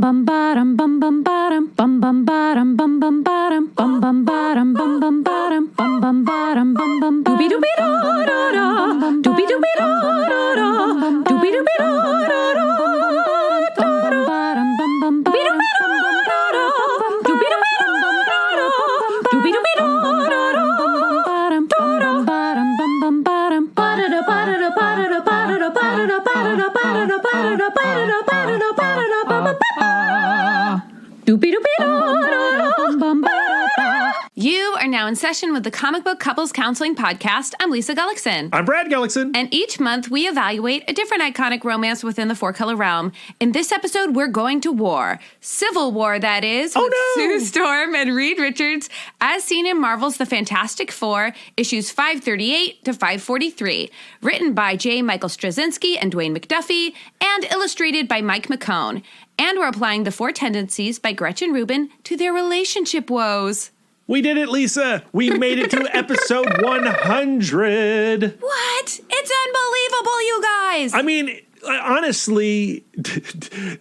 bum bottom bum bum bottom bum bum bottom bum bum bottom bum bum bottom bum bum bottom bum bum bottom bum bum doobie doobie da da da doobie doobie da da da doobie doobie da da da bum bottom bum bum doobie doobie da da da doobie doobie da da da doobie doobie da da da bum bottom bum bum bottom ba da da ba da da ba da da ba da da ba da da ba da da ba da da ba da da ba da da ba da da ba da da ba ba doopy doopy You are now in session with the Comic Book Couples Counseling Podcast. I'm Lisa Gullickson. I'm Brad Gullickson. And each month we evaluate a different iconic romance within the four-color realm. In this episode, we're going to war. Civil War, that is, with Sue Storm and Reed Richards, as seen in Marvel's The Fantastic Four, issues 538 to 543. Written by J. Michael Straczynski and Dwayne McDuffie, and illustrated by Mike McCone. And we're applying the Four Tendencies by Gretchen Rubin to their relationship woes. We did it, Lisa. We made it to episode 100. What? It's unbelievable, you guys. I mean, honestly,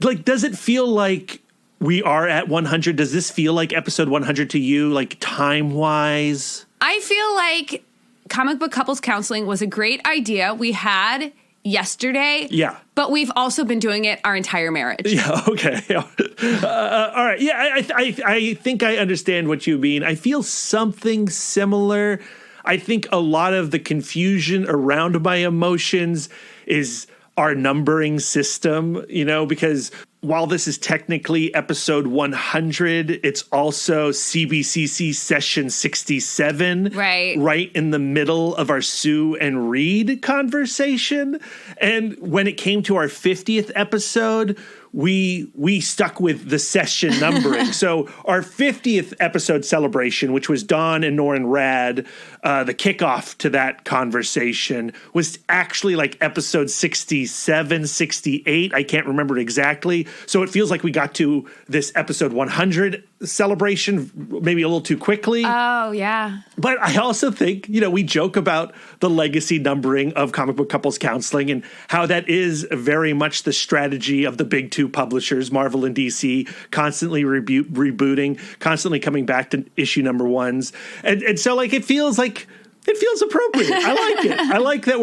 like, does it feel like we are at 100? Does this feel like episode 100 to you, like, time-wise? I feel like Comic Book Couples Counseling was a great idea we had yesterday. Yeah. But we've also been doing it our entire marriage. Yeah, okay. All right. Yeah, I think I understand what you mean. I feel something similar. I think a lot of the confusion around my emotions is our numbering system, you know, because while this is technically episode 100, it's also CBCC session 67. Right in the middle of our Sue and Reed conversation. And when it came to our 50th episode, we stuck with the session numbering. So our 50th episode celebration, which was Dawn and Norrin Rad, the kickoff to that conversation was actually like episode 67, 68. I can't remember it exactly. So it feels like we got to this episode 100 celebration maybe a little too quickly. Oh, yeah. But I also think, you know, we joke about the legacy numbering of Comic Book Couples Counseling and how that is very much the strategy of the big two publishers, Marvel and DC, constantly rebooting, constantly coming back to issue number ones. And so, like, it feels appropriate. I like it. I like that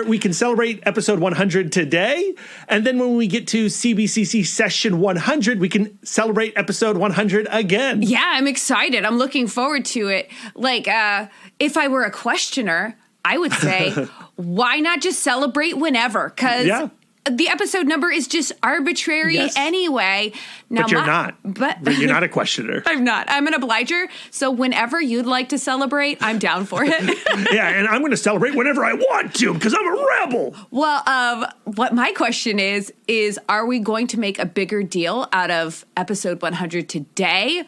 we can celebrate episode 100 today, and then when we get to CBCC session 100, we can celebrate episode 100 again. Yeah, I'm excited. I'm looking forward to it. Like, if I were a questioner, I would say, why not just celebrate whenever? Because the episode number is just arbitrary anyway. Now, but you're not. But you're not a questioner. I'm not. I'm an obliger. So whenever you'd like to celebrate, I'm down for it. Yeah, and I'm going to celebrate whenever I want to because I'm a rebel. Well, what my question is are we going to make a bigger deal out of episode 100 today?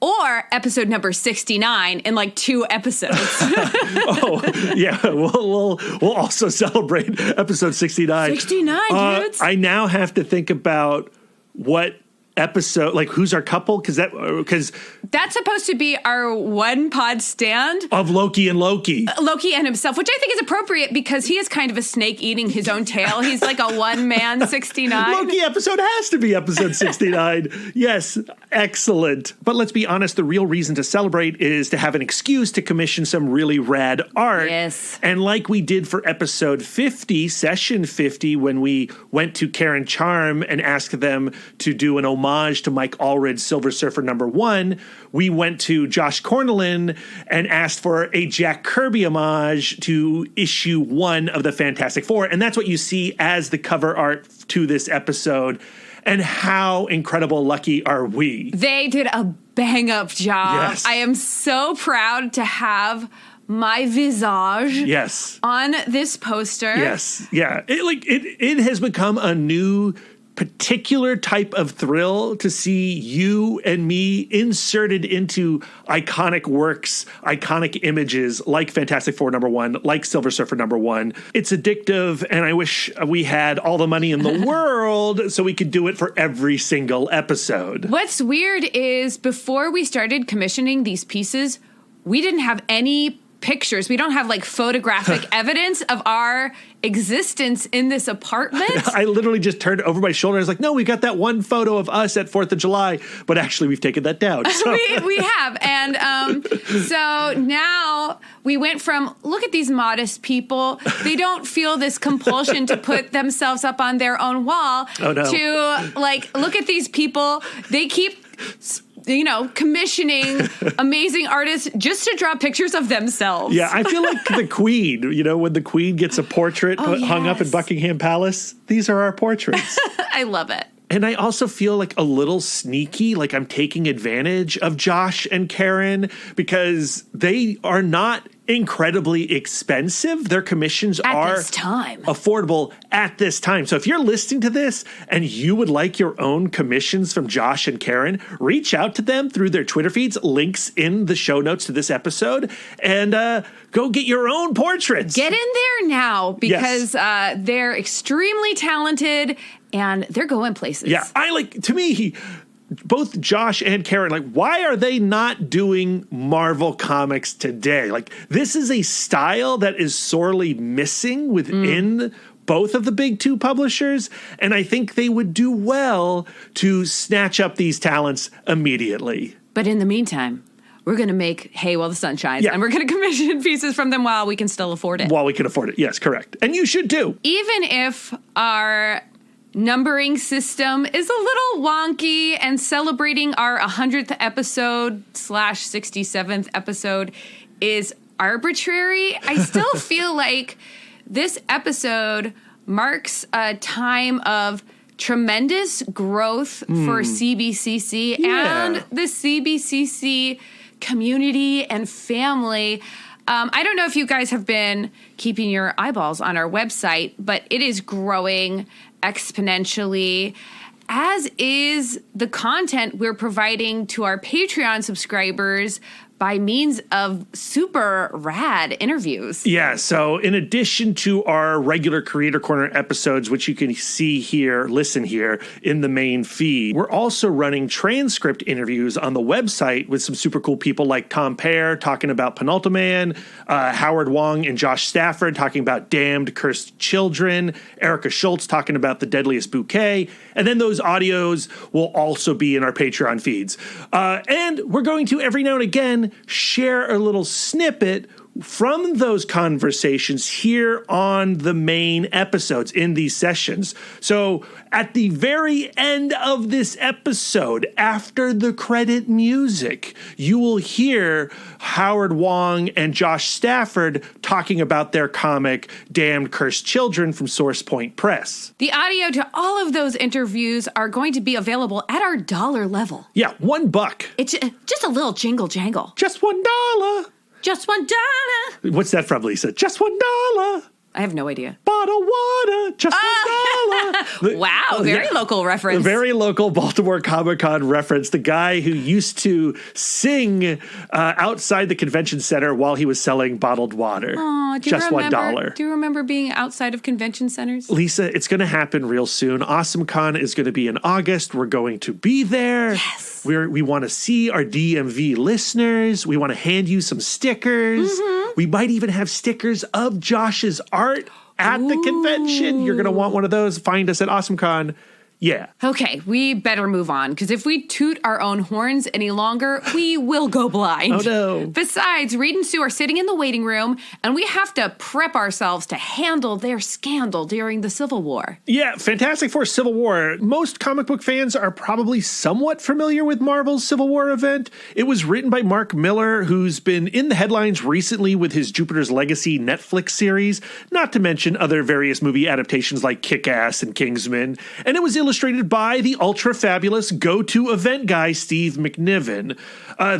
Or episode number 69 in like 2 episodes. Oh, yeah. We'll also celebrate episode 69. 69, dudes. I now have to think about what episode, like, who's our couple? Because that's supposed to be our one pod stand of Loki and himself, which I think is appropriate because he is kind of a snake eating his own tail. He's like a one man 69. Loki episode has to be episode 69. Yes, excellent. But let's be honest, the real reason to celebrate is to have an excuse to commission some really rad art. Yes. And like we did for episode 50, session 50, when we went to Karen Charm and asked them to do an homage to Mike Allred's Silver Surfer #1, we went to Josh Cornelin and asked for a Jack Kirby homage to issue 1 of the Fantastic Four. And that's what you see as the cover art to this episode. And how incredible lucky are we? They did a bang-up job. Yes. I am so proud to have my visage on this poster. Yes. Yeah. It has become a new particular type of thrill to see you and me inserted into iconic works, iconic images like Fantastic Four #1, like Silver Surfer #1. It's addictive, and I wish we had all the money in the world so we could do it for every single episode. What's weird is before we started commissioning these pieces, we didn't have any pictures. We don't have like photographic evidence of our existence in this apartment. I literally just turned over my shoulder. I was like, no, we got that one photo of us at 4th of July, but actually we've taken that down. So. we have. And so now we went from, look at these modest people. They don't feel this compulsion to put themselves up on their own wall to like, look at these people. They keep, commissioning amazing artists just to draw pictures of themselves. Yeah, I feel like the Queen, when the Queen gets a portrait hung up in Buckingham Palace, these are our portraits. I love it. And I also feel like a little sneaky, like I'm taking advantage of Josh and Karen because they are not incredibly expensive. Their commissions are affordable at this time. So if you're listening to this and you would like your own commissions from Josh and Karen, reach out to them through their Twitter feeds, links in the show notes to this episode, and go get your own portraits. Get in there now because they're extremely talented and they're going places. Yeah, to me, both Josh and Karen, like, why are they not doing Marvel comics today? Like, this is a style that is sorely missing within both of the big two publishers, and I think they would do well to snatch up these talents immediately. But in the meantime, we're going to make hay while the sun shines, and we're going to commission pieces from them while we can still afford it. While we can afford it, yes, correct. And you should too. Even if our numbering system is a little wonky and celebrating our 100th episode / 67th episode is arbitrary, I still feel like this episode marks a time of tremendous growth for CBCC and the CBCC community and family. I don't know if you guys have been keeping your eyeballs on our website, but it is growing exponentially, as is the content we're providing to our Patreon subscribers by means of super rad interviews. Yeah, so in addition to our regular Creator Corner episodes, which you can listen here in the main feed, we're also running transcript interviews on the website with some super cool people like Tom Pear talking about Penultiman, Howard Wong and Josh Stafford talking about Damned Cursed Children, Erica Schultz talking about The Deadliest Bouquet, and then those audios will also be in our Patreon feeds. And we're going to, every now and again, share a little snippet from those conversations here on the main episodes in these sessions. So at the very end of this episode, after the credit music, you will hear Howard Wong and Josh Stafford talking about their comic Damned Cursed Children from Source Point Press. The audio to all of those interviews are going to be available at our dollar level. Yeah, $1. It's just a little jingle jangle. Just $1. Just $1. What's that from, Lisa? Just $1. I have no idea. Bottle water, just $1. Wow, very local reference. A very local Baltimore Comic-Con reference. The guy who used to sing outside the convention center while he was selling bottled water. Oh, just $1. Do you remember being outside of convention centers? Lisa, it's going to happen real soon. AwesomeCon is going to be in August. We're going to be there. Yes. We want to see our DMV listeners. We want to hand you some stickers. Mm-hmm. We might even have stickers of Josh's art at the convention. You're going to want one of those. Find us at AwesomeCon. Yeah. Okay, we better move on, because if we toot our own horns any longer, we will go blind. Oh, no. Besides, Reed and Sue are sitting in the waiting room, and we have to prep ourselves to handle their scandal during the Civil War. Yeah, Fantastic Four Civil War. Most comic book fans are probably somewhat familiar with Marvel's Civil War event. It was written by Mark Millar, who's been in the headlines recently with his Jupiter's Legacy Netflix series, not to mention other various movie adaptations like Kick-Ass and Kingsman, and it was illustrated by the ultra-fabulous go-to event guy, Steve McNiven.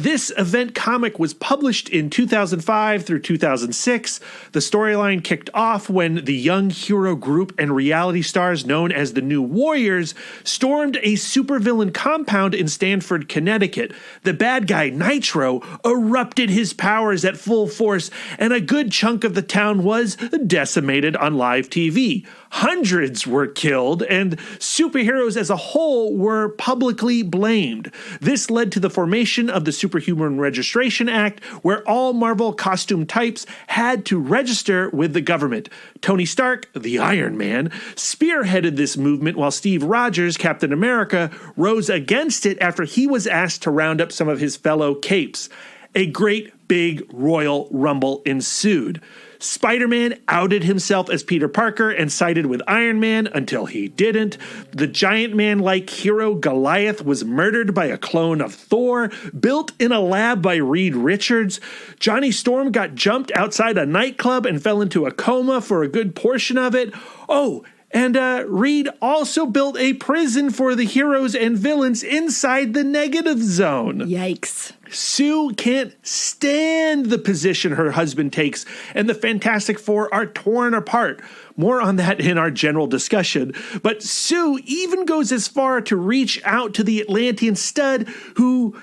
This event comic was published in 2005 through 2006. The storyline kicked off when the young hero group and reality stars known as the New Warriors stormed a supervillain compound in Stafford, Connecticut. The bad guy, Nitro, erupted his powers at full force, and a good chunk of the town was decimated on live TV. Hundreds were killed, and superhero superheroes as a whole were publicly blamed. This led to the formation of the Superhuman Registration Act, where all Marvel costume types had to register with the government. Tony Stark, the Iron Man, spearheaded this movement while Steve Rogers, Captain America, rose against it after he was asked to round up some of his fellow capes. A great big royal rumble ensued. Spider-Man outed himself as Peter Parker and sided with Iron Man until he didn't. The giant man-like hero Goliath was murdered by a clone of Thor, built in a lab by Reed Richards. Johnny Storm got jumped outside a nightclub and fell into a coma for a good portion of it. Oh, and Reed also built a prison for the heroes and villains inside the negative zone. Yikes. Sue can't stand the position her husband takes, and the Fantastic Four are torn apart. More on that in our general discussion. But Sue even goes as far to reach out to the Atlantean stud who,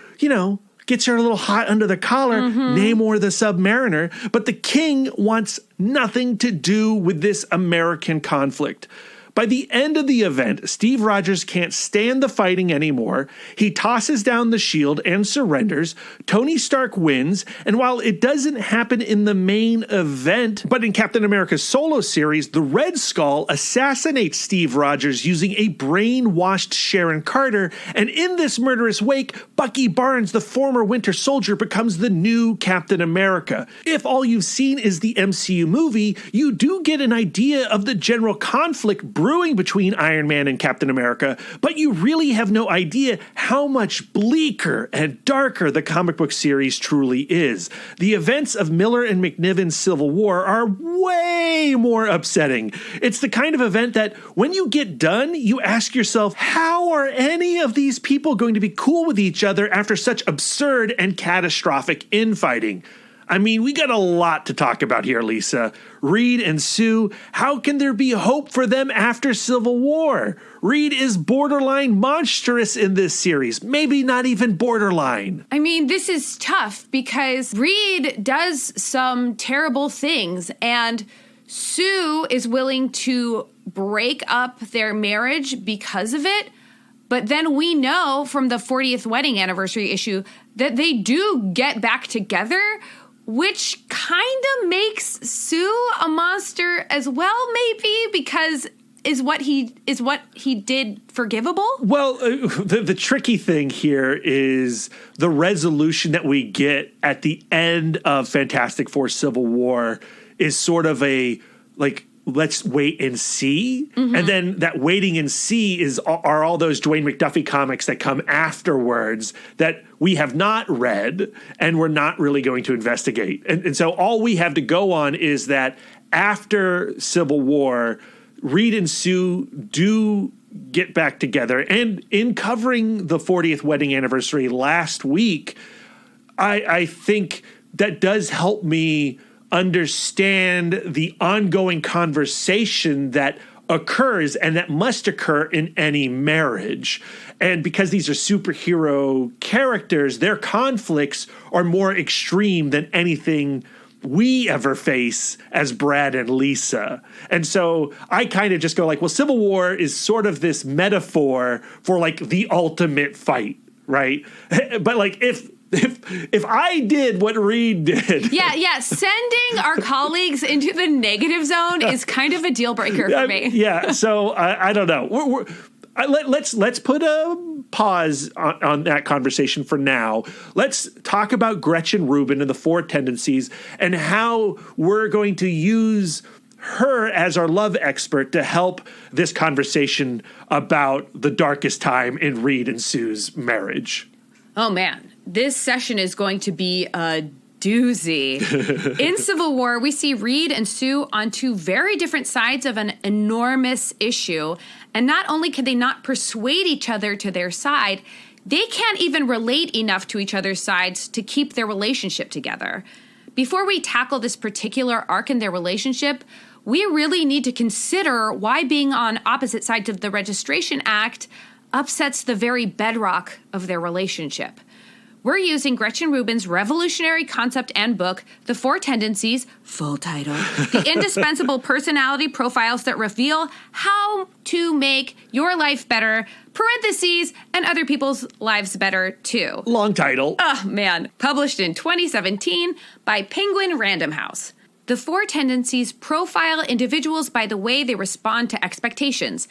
gets her a little hot under the collar, Namor the Submariner. But the king wants nothing to do with this American conflict. By the end of the event, Steve Rogers can't stand the fighting anymore. He tosses down the shield and surrenders. Tony Stark wins, and while it doesn't happen in the main event, but in Captain America's solo series, the Red Skull assassinates Steve Rogers using a brainwashed Sharon Carter, and in this murderous wake, Bucky Barnes, the former Winter Soldier, becomes the new Captain America. If all you've seen is the MCU movie, you do get an idea of the general conflict brewing between Iron Man and Captain America, but you really have no idea how much bleaker and darker the comic book series truly is. The events of Miller and McNiven's Civil War are way more upsetting. It's the kind of event that when you get done, you ask yourself, how are any of these people going to be cool with each other after such absurd and catastrophic infighting? I mean, we got a lot to talk about here, Lisa. Reed and Sue, how can there be hope for them after Civil War? Reed is borderline monstrous in this series, maybe not even borderline. I mean, this is tough because Reed does some terrible things, and Sue is willing to break up their marriage because of it. But then we know from the 40th wedding anniversary issue that they do get back together, which kind of makes Sue a monster as well, maybe, because is what he did forgivable? Well, the tricky thing here is the resolution that we get at the end of Fantastic Four Civil War is sort of a, let's wait and see. Mm-hmm. And then that waiting and see are all those Dwayne McDuffie comics that come afterwards that we have not read and we're not really going to investigate. And so all we have to go on is that after Civil War, Reed and Sue do get back together. And in covering the 40th wedding anniversary last week, I think that does help me understand the ongoing conversation that occurs and that must occur in any marriage. And because these are superhero characters, their conflicts are more extreme than anything we ever face as Brad and Lisa. And so I kind of just go well, Civil War is sort of this metaphor for the ultimate fight, right? But if I did what Reed did. Yeah. Sending our colleagues into the negative zone is kind of a deal breaker for me. Yeah. So I don't know. Let's put a pause on that conversation for now. Let's talk about Gretchen Rubin and the Four Tendencies and how we're going to use her as our love expert to help this conversation about the darkest time in Reed and Sue's marriage. Oh, man. This session is going to be a doozy. In Civil War, we see Reed and Sue on two very different sides of an enormous issue. And not only can they not persuade each other to their side, they can't even relate enough to each other's sides to keep their relationship together. Before we tackle this particular arc in their relationship, we really need to consider why being on opposite sides of the Registration Act upsets the very bedrock of their relationship. We're using Gretchen Rubin's revolutionary concept and book, The Four Tendencies, full title, the indispensable personality profiles that reveal how to make your life better, parentheses, and other people's lives better too. Long title. Oh, man. Published in 2017 by Penguin Random House. The Four Tendencies profile individuals by the way they respond to expectations.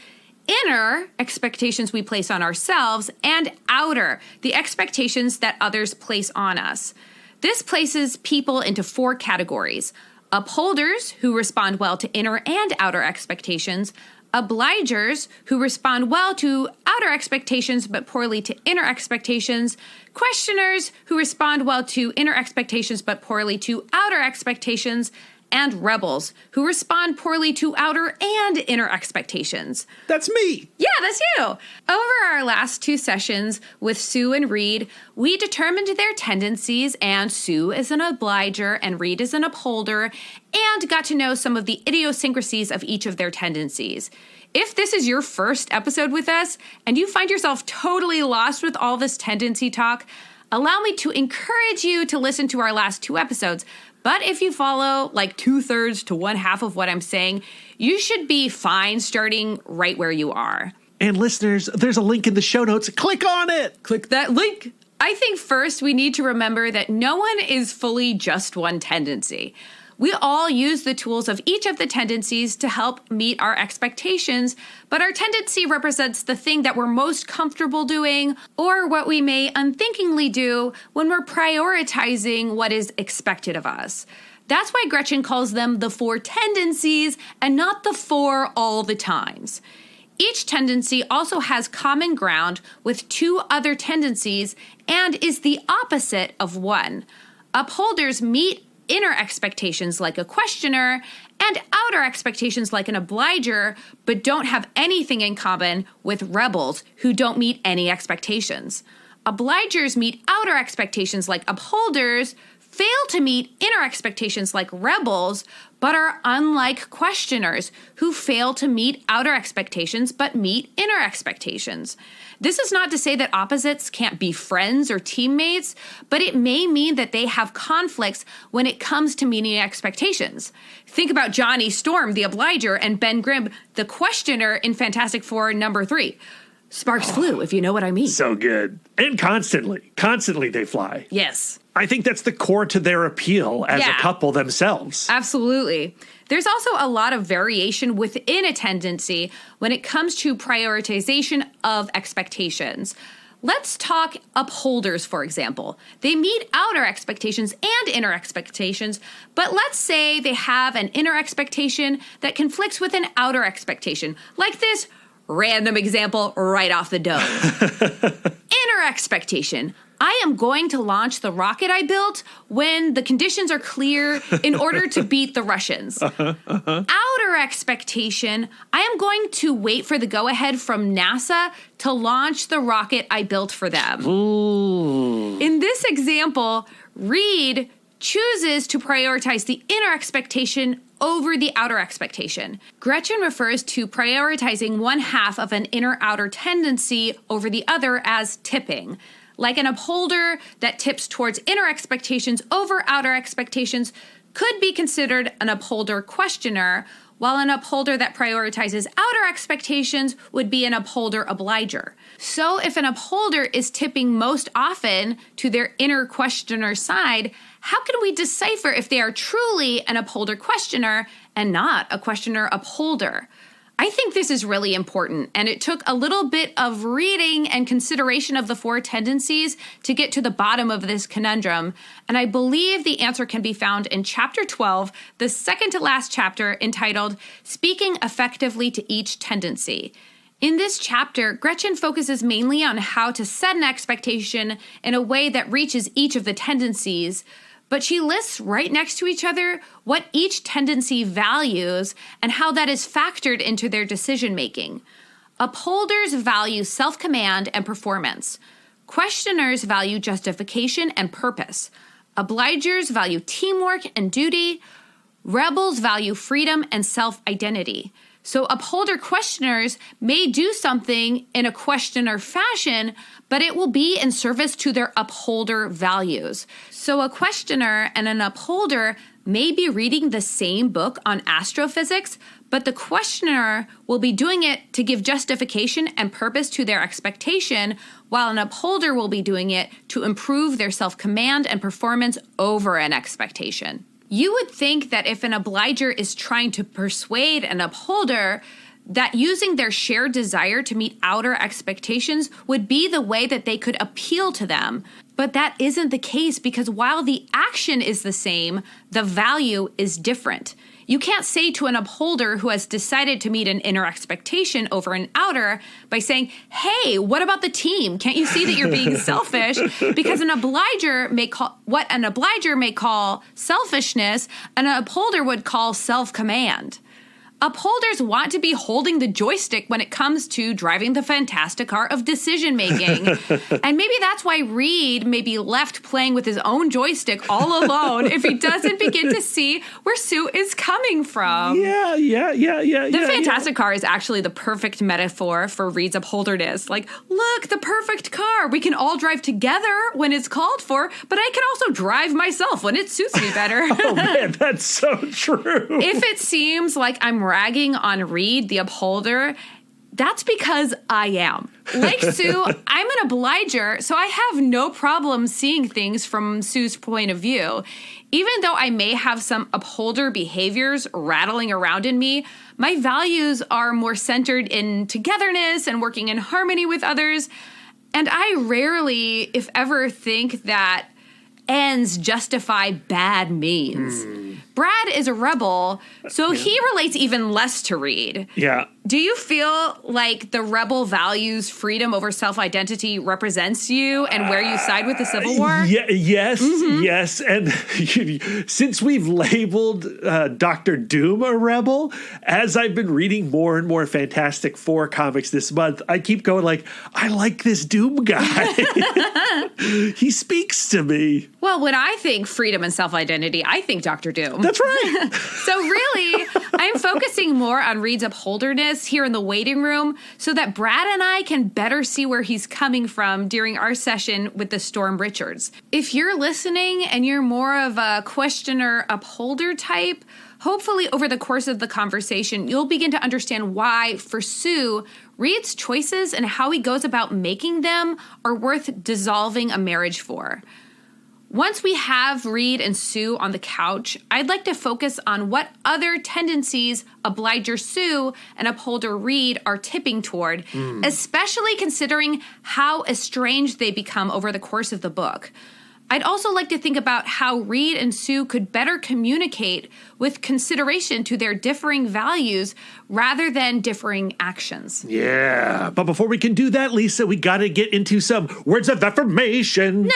Inner, expectations we place on ourselves, and outer, the expectations that others place on us. This places people into 4 categories. Upholders, who respond well to inner and outer expectations. Obligers, who respond well to outer expectations but poorly to inner expectations. Questioners, who respond well to inner expectations but poorly to outer expectations. And rebels, who respond poorly to outer and inner expectations. That's me. Yeah, that's you. Over our last 2 sessions with Sue and Reed, we determined their tendencies, and Sue is an obliger and Reed is an upholder, and got to know some of the idiosyncrasies of each of their tendencies. If this is your first episode with us, and you find yourself totally lost with all this tendency talk, allow me to encourage you to listen to our last 2 episodes. But if you follow like 2/3 to 1/2 of what I'm saying, you should be fine starting right where you are. And listeners, there's a link in the show notes. Click on it. Click that link. I think first we need to remember that no one is fully just one tendency. We all use the tools of each of the tendencies to help meet our expectations, but our tendency represents the thing that we're most comfortable doing or what we may unthinkingly do when we're prioritizing what is expected of us. That's why Gretchen calls them the 4 tendencies and not the 4 all the times. Each tendency also has common ground with 2 other tendencies and is the opposite of one. Upholders meet inner expectations like a questioner and outer expectations like an obliger, but don't have anything in common with rebels who don't meet any expectations. Obligers meet outer expectations like upholders, fail to meet inner expectations like rebels, but are unlike questioners who fail to meet outer expectations but meet inner expectations. This is not to say that opposites can't be friends or teammates, but it may mean that they have conflicts when it comes to meeting expectations. Think about Johnny Storm, the obliger, and Ben Grimm, the questioner in Fantastic Four number 3. Sparks flew, if you know what I mean. So good. And constantly they fly. Yes. I think that's the core to their appeal as a couple themselves. Absolutely. There's also a lot of variation within a tendency when it comes to prioritization of expectations. Let's talk upholders, for example. They meet outer expectations and inner expectations, but let's say they have an inner expectation that conflicts with an outer expectation, like this random example right off the dome. Inner expectation. I am going to launch the rocket I built when the conditions are clear in order to beat the Russians. Outer expectation. I am going to wait for the go-ahead from NASA to launch the rocket I built for them. Ooh. In this example, Reed chooses to prioritize the inner expectation over the outer expectation. Gretchen refers to prioritizing one half of an inner-outer tendency over the other as tipping. Like an upholder that tips towards inner expectations over outer expectations could be considered an upholder questioner, while an upholder that prioritizes outer expectations would be an upholder obliger. So if an upholder is tipping most often to their inner questioner side, how can we decipher if they are truly an upholder questioner and not a questioner upholder? I think this is really important, and it took a little bit of reading and consideration of the 4 tendencies to get to the bottom of this conundrum, and I believe the answer can be found in Chapter 12, the second to last chapter, entitled Speaking Effectively to Each Tendency. In this chapter, Gretchen focuses mainly on how to set an expectation in a way that reaches each of the tendencies, but she lists right next to each other what each tendency values and how that is factored into their decision-making. Upholders value self-command and performance. Questioners value justification and purpose. Obligers value teamwork and duty. Rebels value freedom and self-identity. So upholder questioners may do something in a questioner fashion, but it will be in service to their upholder values. So a questioner and an upholder may be reading the same book on astrophysics, but the questioner will be doing it to give justification and purpose to their expectation, while an upholder will be doing it to improve their self-command and performance over an expectation. You would think that if an obliger is trying to persuade an upholder, that using their shared desire to meet outer expectations would be the way that they could appeal to them. But that isn't the case, because while the action is the same, the value is different. You can't say to an upholder who has decided to meet an inner expectation over an outer by saying, hey, what about the team? Can't you see that you're being selfish? Because an obliger may call what an obliger may call selfishness, and an upholder would call self-command. Upholders want to be holding the joystick when it comes to driving the fantastic car of decision-making. And maybe that's why Reed may be left playing with his own joystick all alone if he doesn't begin to see where Sue is coming from. Yeah. The fantastic car is actually the perfect metaphor for Reed's upholderness. Like, look, the perfect car. We can all drive together when it's called for, but I can also drive myself when it suits me better. Oh, man, that's so true. If it seems like I'm ragging on Reed, the upholder, that's because I am. Like Sue, I'm an obliger, so I have no problem seeing things from Sue's point of view. Even though I may have some upholder behaviors rattling around in me, my values are more centered in togetherness and working in harmony with others. And I rarely, if ever, think that ends justify bad means. Brad is a rebel, so he relates even less to Reed. Yeah. Do you feel like the rebel values freedom over self-identity represents you and where you side with the Civil War? Yes. And since we've labeled Dr. Doom a rebel, as I've been reading more and more Fantastic Four comics this month, I keep going like, I like this Doom guy. He speaks to me. Well, when I think freedom and self-identity, I think Dr. Doom. That's right. So really, I'm focusing more on Reed's upholderness here in the waiting room so that Brad and I can better see where he's coming from during our session with the Storm Richards. If you're listening and you're more of a questioner upholder type, hopefully over the course of the conversation, you'll begin to understand why, for Sue, Reed's choices and how he goes about making them are worth dissolving a marriage for. Once we have Reed and Sue on the couch, I'd like to focus on what other tendencies Obliger Sue and Upholder Reed are tipping toward, especially considering how estranged they become over the course of the book. I'd also like to think about how Reed and Sue could better communicate with consideration to their differing values rather than differing actions. Yeah, but before we can do that, Lisa, we got to get into some words of affirmation.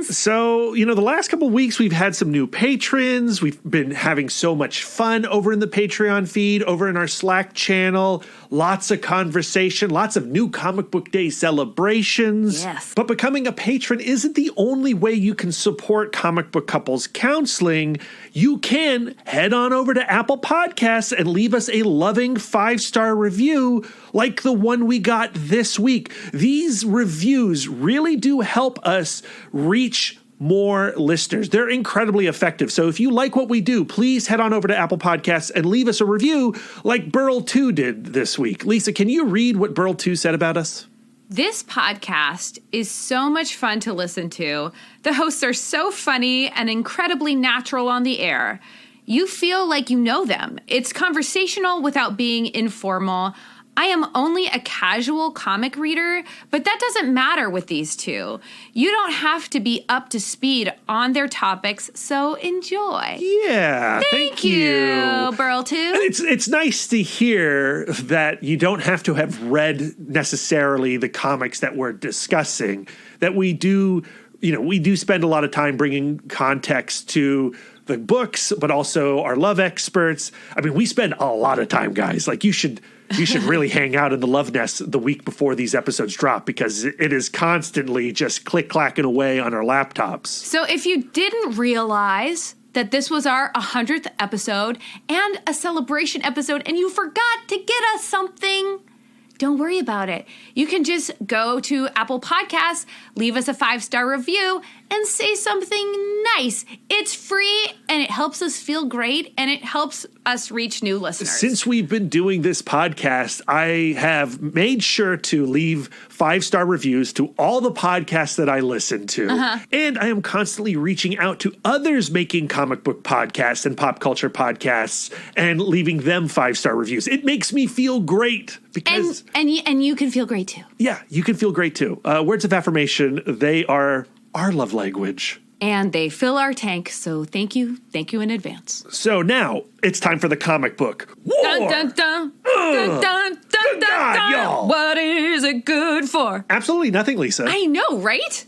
So, the last couple of weeks we've had some new patrons. We've been having so much fun over in the Patreon feed, over in our Slack channel. Lots of conversation, lots of new Comic Book Day celebrations. Yes. But becoming a patron isn't the only way you can support Comic Book Couples Counseling. You can head on over to Apple Podcasts and leave us a loving 5-star review like the one we got this week. These reviews really do help us reach more listeners. They're incredibly effective. So if you like what we do, please head on over to Apple Podcasts and leave us a review like Burl 2 did this week. Lisa, can you read what Burl 2 said about us? This podcast is so much fun to listen to. The hosts are so funny and incredibly natural on the air. You feel like you know them. It's conversational without being informal. I am only a casual comic reader, but that doesn't matter with these two. You don't have to be up to speed on their topics, so enjoy. Yeah, thank you. Burl 2. It's nice to hear that you don't have to have read necessarily the comics that we're discussing, that we do spend a lot of time bringing context to the books, but also our love experts. I mean, we spend a lot of time, guys. Like, you should really hang out in the Love Nest the week before these episodes drop, because it is constantly just click-clacking away on our laptops. So if you didn't realize, that this was our 100th episode and a celebration episode, and you forgot to get us something, don't worry about it. You can just go to Apple Podcasts, leave us a 5-star review, and say something nice. It's free, and it helps us feel great, and it helps us reach new listeners. Since we've been doing this podcast, I have made sure to leave 5-star reviews to all the podcasts that I listen to. And I am constantly reaching out to others making comic book podcasts and pop culture podcasts and leaving them 5-star reviews. It makes me feel great because... And you can feel great too. Yeah, you can feel great too. Words of affirmation, they are our love language. And they fill our tank, so thank you in advance. So now, it's time for the comic book. War! Dun, dun, dun. Dun, dun, dun, dun, God, dun. y'all. What is it good for? Absolutely nothing, Lisa. I know, right?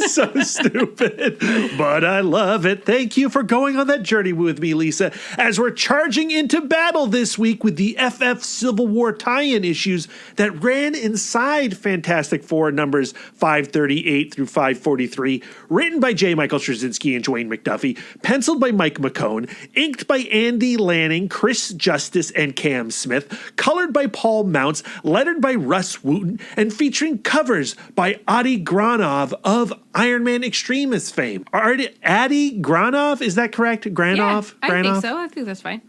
So stupid, but I love it. Thank you for going on that journey with me, Lisa, as we're charging into battle this week with the FF Civil War tie-in issues that ran inside Fantastic Four numbers 538 through 543, written by J. Michael Straczynski and Dwayne McDuffie, penciled by Mike McCone, inked by Andy Lanning, Chris Justice, and Cam Smith, colored by Paul Mounts, lettered by Russ Wooten, and featuring covers by Adi Granov of Iron Man Extremis fame. Adi Granov, is that correct? Granov? Yeah, I think so. I think that's fine.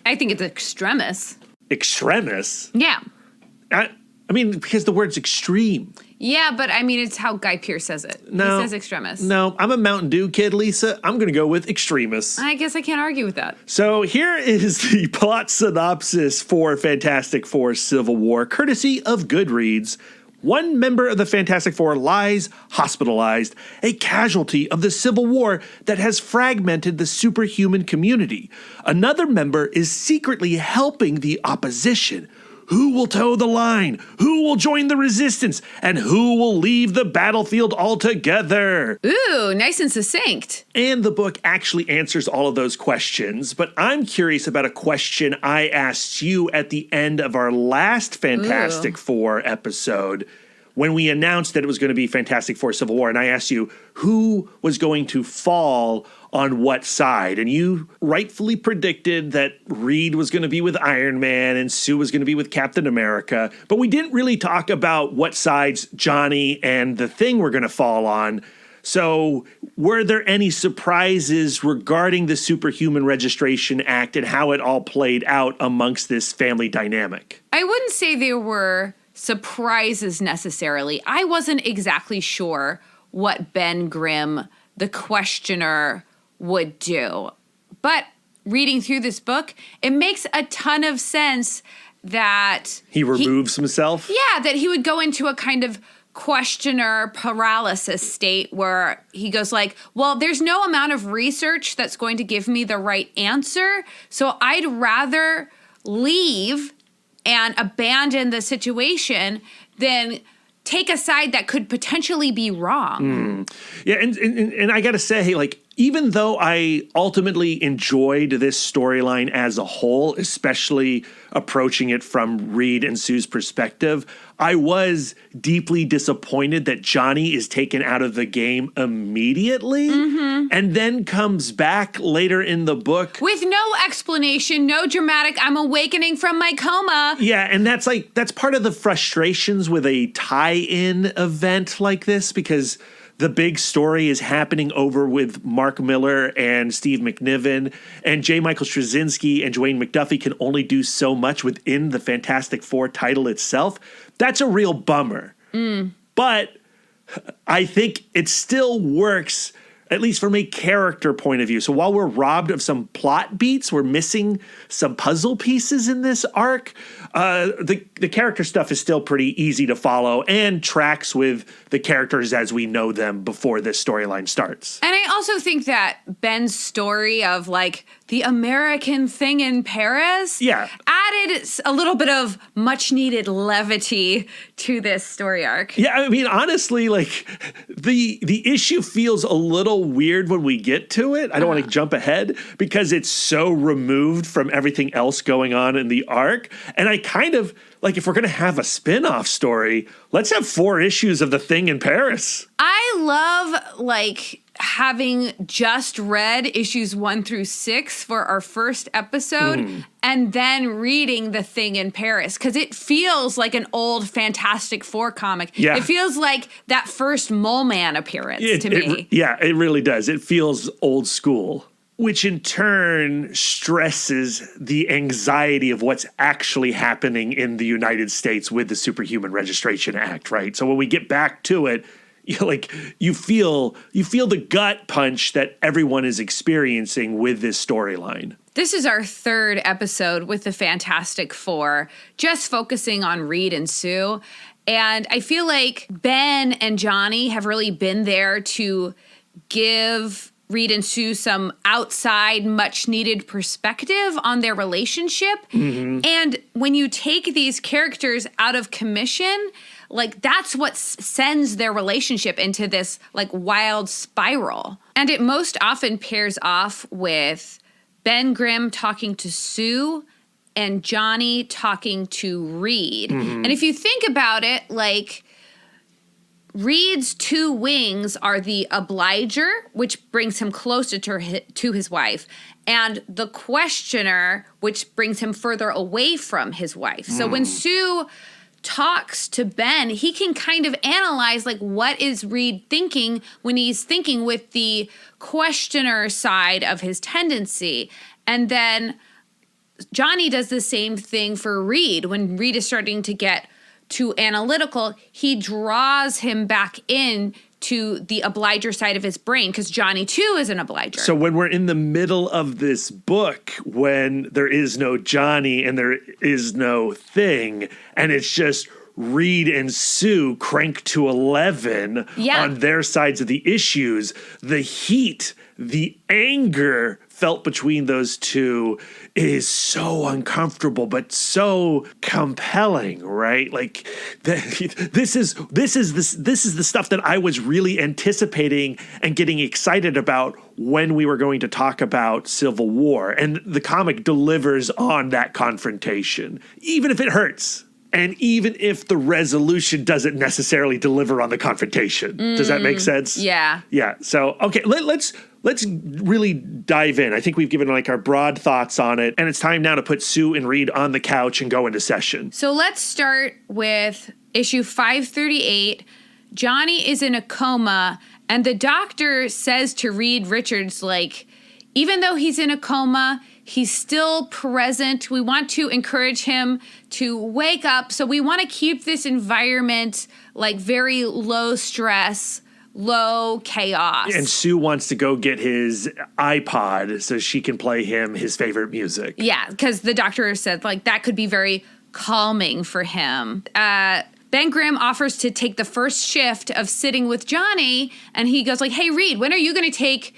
I think it's Extremis. Extremis? Yeah. I mean, because the word's extreme. Yeah, but I mean, it's how Guy Pearce says it. No. He says Extremis. No, I'm a Mountain Dew kid, Lisa. I'm going to go with Extremis. I guess I can't argue with that. So here is the plot synopsis for Fantastic Four Civil War, courtesy of Goodreads. One member of the Fantastic Four lies hospitalized, a casualty of the Civil War that has fragmented the superhuman community. Another member is secretly helping the opposition. Who will toe the line? Who will join the resistance? And who will leave the battlefield altogether? Ooh, nice and succinct. And the book actually answers all of those questions, but I'm curious about a question I asked you at the end of our last Fantastic Four episode when we announced that it was going to be Fantastic Four Civil War, and I asked you who was going to fall on what side, and you rightfully predicted that Reed was going to be with Iron Man and Sue was going to be with Captain America, but we didn't really talk about what sides Johnny and the Thing were going to fall on. So were there any surprises regarding the Superhuman Registration Act and how it all played out amongst this family dynamic? I wouldn't say there were surprises necessarily. I wasn't exactly sure what Ben Grimm, the questioner, would do. But reading through this book, it makes a ton of sense that he removes himself? Yeah, that he would go into a kind of questioner paralysis state where he goes like, well, there's no amount of research that's going to give me the right answer, so I'd rather leave and abandon the situation than take a side that could potentially be wrong. Yeah, and I gotta say, like, even though I ultimately enjoyed this storyline as a whole, especially approaching it from Reed and Sue's perspective, I was deeply disappointed that Johnny is taken out of the game immediately and then comes back later in the book. With no explanation, no dramatic, I'm awakening from my coma. Yeah, and that's part of the frustrations with a tie-in event like this, because the big story is happening over with Mark Miller and Steve McNiven, and J. Michael Straczynski and Dwayne McDuffie can only do so much within the Fantastic Four title itself. That's a real bummer. But I think it still works, at least from a character point of view. So while we're robbed of some plot beats, we're missing some puzzle pieces in this arc. The character stuff is still pretty easy to follow and tracks with the characters as we know them before this storyline starts. And I also think that Ben's story of like the American Thing in Paris added a little bit of much needed levity to this story arc. Yeah, I mean, honestly, like the issue feels a little weird when we get to it. I don't want to jump ahead because it's so removed from everything else going on in the arc. And I kind of like, if we're going to have a spin-off story, let's have 4 issues of the Thing in Paris. I love like having just read issues 1 through 6 for our first episode and then reading The Thing in Paris, because it feels like an old Fantastic Four comic. Yeah. It feels like that first Mole Man appearance to me. It really does. It feels old school, which in turn stresses the anxiety of what's actually happening in the United States with the Superhuman Registration Act, right? So when we get back to it, you feel the gut punch that everyone is experiencing with this storyline. This is our third episode with the Fantastic Four, just focusing on Reed and Sue. And I feel like Ben and Johnny have really been there to give Reed and Sue some outside, much-needed perspective on their relationship. And when you take these characters out of commission, like, that's what sends their relationship into this, like, wild spiral. And it most often pairs off with Ben Grimm talking to Sue and Johnny talking to Reed. And if you think about it, like, Reed's two wings are the Obliger, which brings him closer to his wife, and the Questioner, which brings him further away from his wife. So when Sue talks to Ben, he can kind of analyze, like, what is Reed thinking when he's thinking with the Questioner side of his tendency. And then Johnny does the same thing for Reed. When Reed is starting to get too analytical, he draws him back in to the Obliger side of his brain, because Johnny too is an Obliger. So when we're in the middle of this book, when there is no Johnny and there is no Thing, and it's just Reed and Sue cranked to 11 on their sides of the issues, the heat, the anger felt between those two is so uncomfortable, but so compelling, right? Like, this is the stuff that I was really anticipating and getting excited about when we were going to talk about Civil War. And the comic delivers on that confrontation, even if it hurts. And even if the resolution doesn't necessarily deliver on the confrontation. Does that make sense? Yeah. Yeah. So, okay, let's really dive in. I think we've given, like, our broad thoughts on it. And it's time now to put Sue and Reed on the couch and go into session. So let's start with issue 538. Johnny is in a coma, and the doctor says to Reed Richards, like, even though he's in a coma, he's still present. We want to encourage him to wake up. So we want to keep this environment, like, very low stress, low chaos. And Sue wants to go get his iPod so she can play him his favorite music. Yeah, because the doctor said, like, that could be very calming for him. Ben Grimm offers to take the first shift of sitting with Johnny, and he goes, like, hey, Reed, when are you going to take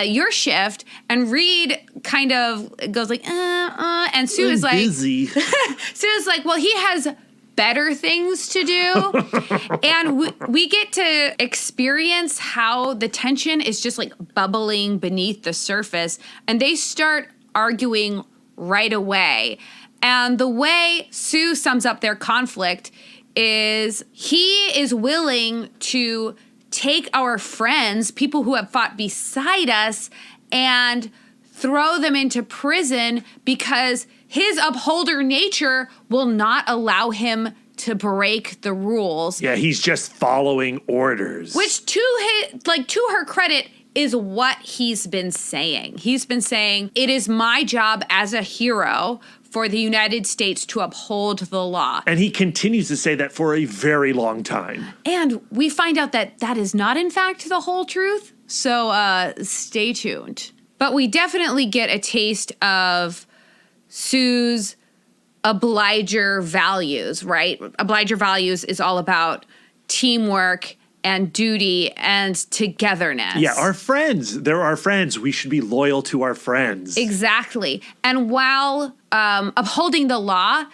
your shift? And Reed kind of goes like, and Sue is like, busy. Sue is like, well, he has better things to do. And we get to experience how the tension is just, like, bubbling beneath the surface. And they start arguing right away. And the way Sue sums up their conflict is he is willing to take our friends, people who have fought beside us, and throw them into prison because his upholder nature will not allow him to break the rules. Yeah, he's just following orders. Which, to her credit, is what he's been saying. He's been saying, it is my job as a hero for the United States to uphold the law. And he continues to say that for a very long time. And we find out that that is not, in fact, the whole truth. So stay tuned. But we definitely get a taste of Sue's Obliger values, right? Obliger values is all about teamwork and duty and togetherness. Yeah, our friends. They're our friends. We should be loyal to our friends. Exactly. And while upholding the law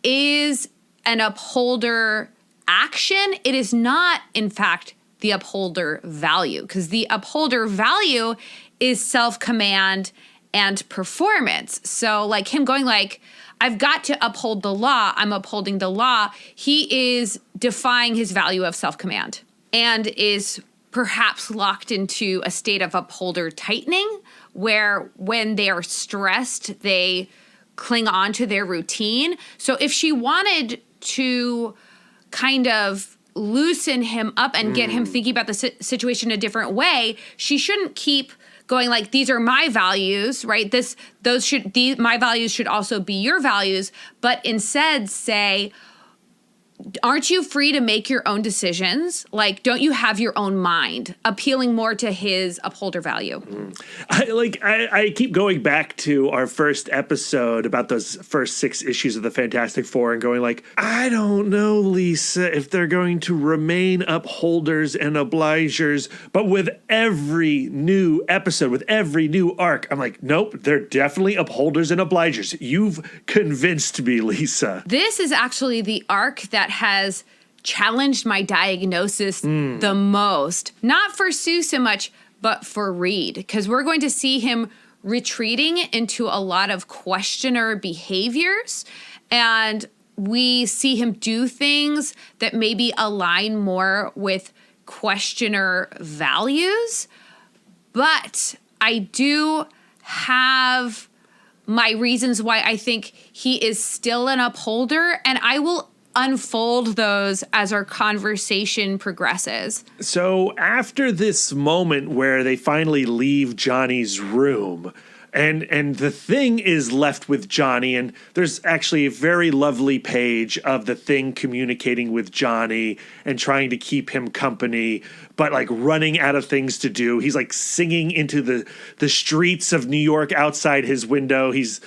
is an upholder action, it is not, in fact, the upholder value. Because the upholder value is self-command and performance. So, like, him going like, I've got to uphold the law, I'm upholding the law, he is defying his value of self-command and is perhaps locked into a state of upholder tightening, where when they are stressed, they cling on to their routine. So if she wanted to kind of loosen him up and get him thinking about the situation a different way, she shouldn't keep going like, these are my values, right? My values should also be your values, but instead say, aren't you free to make your own decisions? Like, don't you have your own mind? Appealing more to his upholder value. I keep going back to our first episode about those first 6 issues of the Fantastic Four and going like, I don't know, Lisa, if they're going to remain upholders and obligers. But with every new episode, with every new arc, I'm like, nope, they're definitely upholders and obligers. You've convinced me, Lisa. This is actually the arc that has challenged my diagnosis the most. Not for Sue so much, but for Reed, because we're going to see him retreating into a lot of questioner behaviors, and we see him do things that maybe align more with questioner values. But I do have my reasons why I think he is still an upholder, and I will unfold those as our conversation progresses. So after this moment where they finally leave Johnny's room, and the Thing is left with Johnny, and there's actually a very lovely page of the Thing communicating with Johnny and trying to keep him company, but like running out of things to do. He's like singing into the streets of New York outside his window. He's,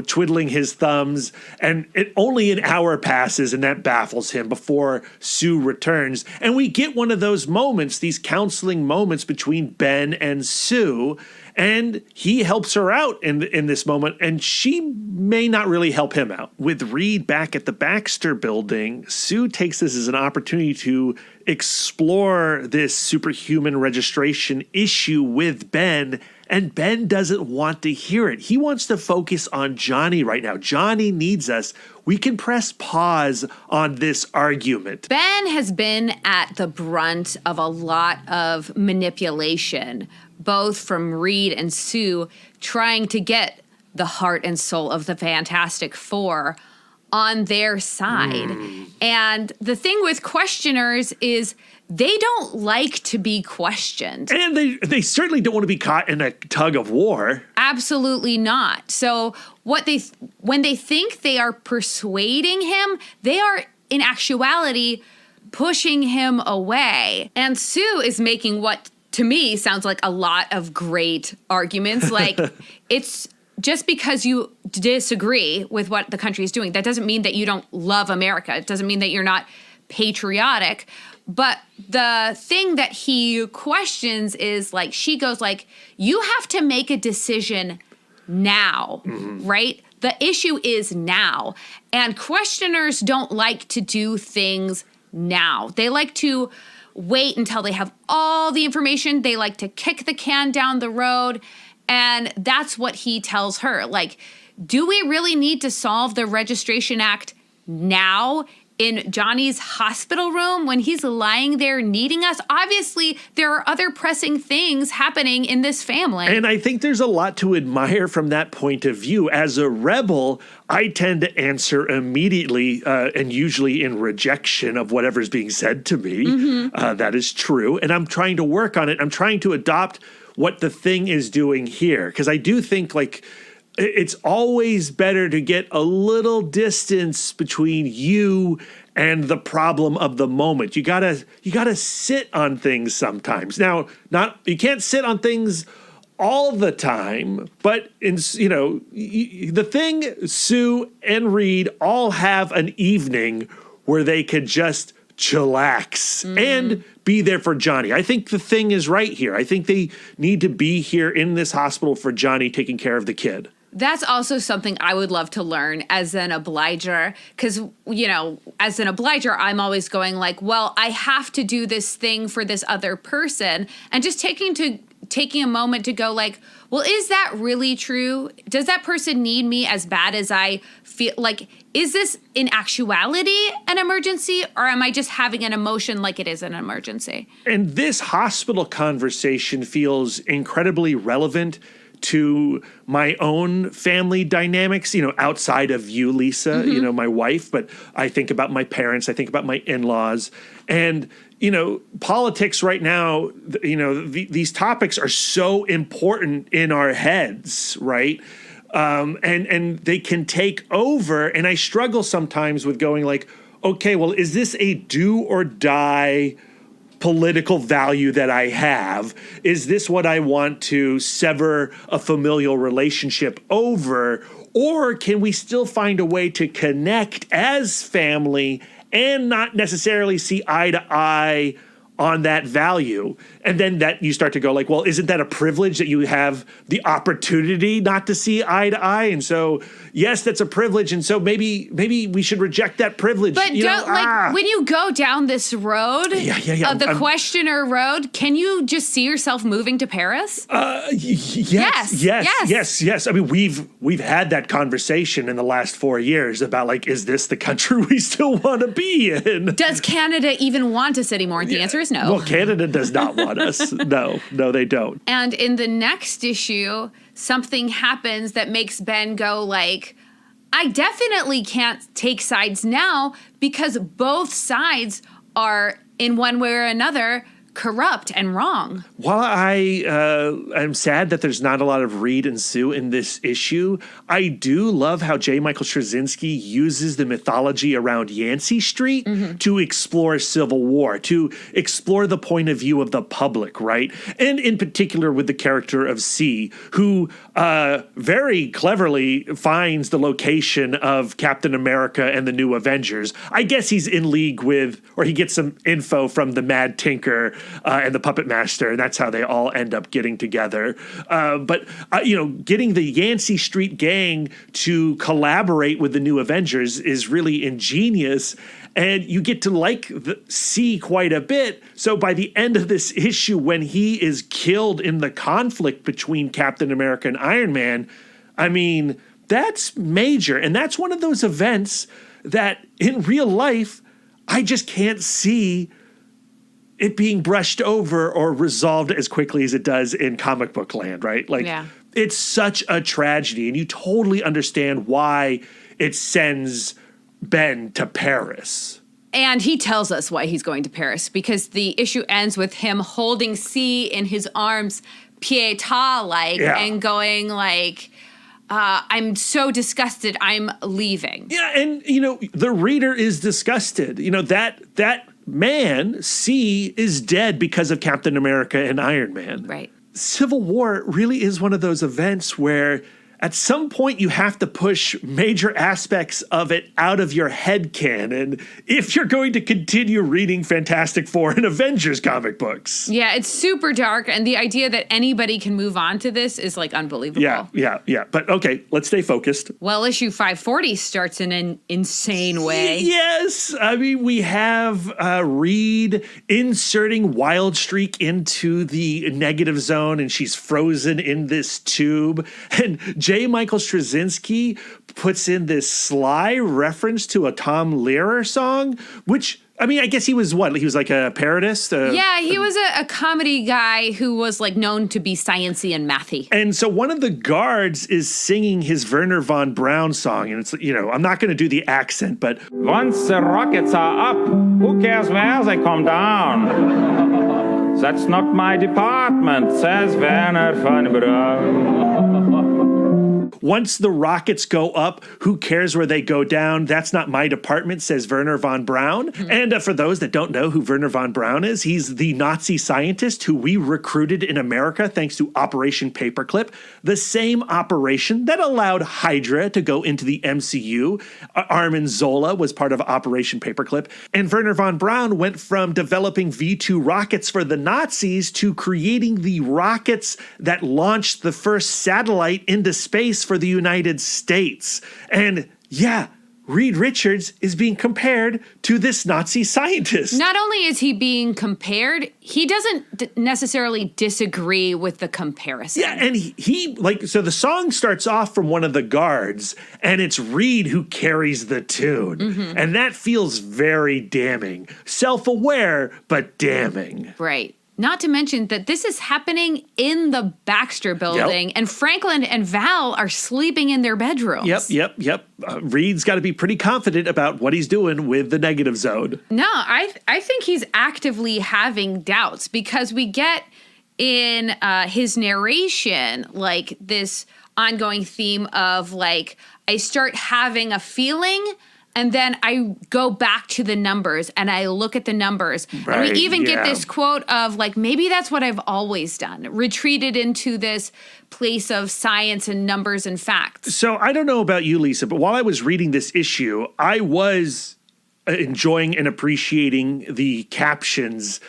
twiddling his thumbs, and only an hour passes, and that baffles him before Sue returns. And we get one of those moments, these counseling moments between Ben and Sue. And he helps her out in this moment, and she may not really help him out. With Reed back at the Baxter building, Sue takes this as an opportunity to explore this superhuman registration issue with Ben, and Ben doesn't want to hear it. He wants to focus on Johnny right now. Johnny needs us. We can press pause on this argument. Ben has been at the brunt of a lot of manipulation, both from Reed and Sue, trying to get the heart and soul of the Fantastic Four on their side. And the thing with questioners is they don't like to be questioned. And they certainly don't want to be caught in a tug of war. Absolutely not. So when they think they are persuading him, they are in actuality pushing him away. And Sue is making what to me sounds like a lot of great arguments. Like, it's just because you disagree with what the country is doing, that doesn't mean that you don't love America. It doesn't mean that you're not patriotic. But the thing that he questions is, like, she goes like, you have to make a decision now, right? The issue is now. And questioners don't like to do things now. They like to wait until they have all the information. They like to kick the can down the road. And that's what he tells her. Like, do we really need to solve the Registration Act now in Johnny's hospital room when he's lying there needing us? Obviously, there are other pressing things happening in this family. And I think there's a lot to admire from that point of view. As a rebel, I tend to answer immediately and usually in rejection of whatever's being said to me. That is true. And I'm trying to work on it. I'm trying to adopt what the Thing is doing here. Because I do think, like, it's always better to get a little distance between you and the problem of the moment. You gotta sit on things sometimes. Now, you can't sit on things all the time, but the Thing, Sue, and Reed all have an evening where they could just chillax and be there for Johnny. I think the Thing is right here. I think they need to be here in this hospital for Johnny, taking care of the kid. That's also something I would love to learn as an obliger, because, as an obliger, I'm always going like, well, I have to do this thing for this other person. And just taking taking a moment to go like, well, is that really true? Does that person need me as bad as I feel? Like, is this in actuality an emergency, or am I just having an emotion like it is an emergency? And this hospital conversation feels incredibly relevant to my own family dynamics, outside of you, Lisa, my wife, but I think about my parents, I think about my in-laws, and, politics right now, these topics are so important in our heads, right? And they can take over, and I struggle sometimes with going like, okay, well, is this a do or die political value that I have? Is this what I want to sever a familial relationship over? Or can we still find a way to connect as family and not necessarily see eye to eye on that value? And then that you start to go like, well, isn't that a privilege that you have the opportunity not to see eye to eye? And so, yes, that's a privilege. And so maybe we should reject that privilege. But when you go down this road, the questioner road, can you just see yourself moving to Paris? Yes. I mean, we've had that conversation in the last 4 years about like, is this the country we still want to be in? Does Canada even want us anymore? The answer is no. Well, Canada does not want us. No, they don't. And in the next issue, something happens that makes Ben go like, I definitely can't take sides now because both sides are, in one way or another, corrupt and wrong. While I'm sad that there's not a lot of Reed and Sue in this issue, I do love how J. Michael Straczynski uses the mythology around Yancey Street to explore Civil War, to explore the point of view of the public, right? And in particular with the character of C, who very cleverly finds the location of Captain America and the New Avengers. I guess he's in league with, or he gets some info from the Mad Tinker and the Puppet Master, and that's how they all end up getting together. But getting the Yancey Street gang to collaborate with the New Avengers is really ingenious, and you get to like C quite a bit. So by the end of this issue, when he is killed in the conflict between Captain America and Iron Man, I mean, that's major, and that's one of those events that in real life, I just can't see it being brushed over or resolved as quickly as it does in comic book land, right? Like, It's such a tragedy, and you totally understand why it sends Ben to Paris. And he tells us why he's going to Paris, because the issue ends with him holding C in his arms, Pietà-like, and going like, I'm so disgusted, I'm leaving. Yeah, and, the reader is disgusted. That man, C, is dead because of Captain America and Iron Man. Right. Civil War really is one of those events where at some point you have to push major aspects of it out of your headcanon if you're going to continue reading Fantastic Four and Avengers comic books. Yeah, it's super dark, and the idea that anybody can move on to this is like unbelievable. Yeah. But okay, let's stay focused. Well, issue 540 starts in an insane way. Yes. I mean, we have Reed inserting Wild Streak into the negative zone, and she's frozen in this tube. And J. Michael Straczynski puts in this sly reference to a Tom Lehrer song, which, I mean, I guess he was what? He was like a parodist? He was a comedy guy who was like known to be sciencey and mathy. And so one of the guards is singing his Werner von Braun song. And it's, I'm not going to do the accent, but once the rockets are up, who cares where they come down? That's not my department, says Werner von Braun. Once the rockets go up, who cares where they go down? That's not my department, says Werner von Braun. Mm-hmm. And for those that don't know who Werner von Braun is, he's the Nazi scientist who we recruited in America thanks to Operation Paperclip, the same operation that allowed Hydra to go into the MCU. Armin Zola was part of Operation Paperclip. And Werner von Braun went from developing V2 rockets for the Nazis to creating the rockets that launched the first satellite into space for the United States. And Reed Richards is being compared to this Nazi scientist. Not only is he being compared, he doesn't necessarily disagree with the comparison. Yeah, and he so the song starts off from one of the guards, and it's Reed who carries the tune. Mm-hmm. And that feels very damning. Self-aware, but damning. Right. Not to mention that this is happening in the Baxter building, and Franklin and Val are sleeping in their bedrooms. Yep. Reed's got to be pretty confident about what he's doing with the negative zone. No, I think he's actively having doubts because we get in his narration like this ongoing theme of like, I start having a feeling and then I go back to the numbers and I look at the numbers. Right, and we even get this quote of like, maybe that's what I've always done, retreated into this place of science and numbers and facts. So I don't know about you, Lisa, but while I was reading this issue, I was enjoying and appreciating the captions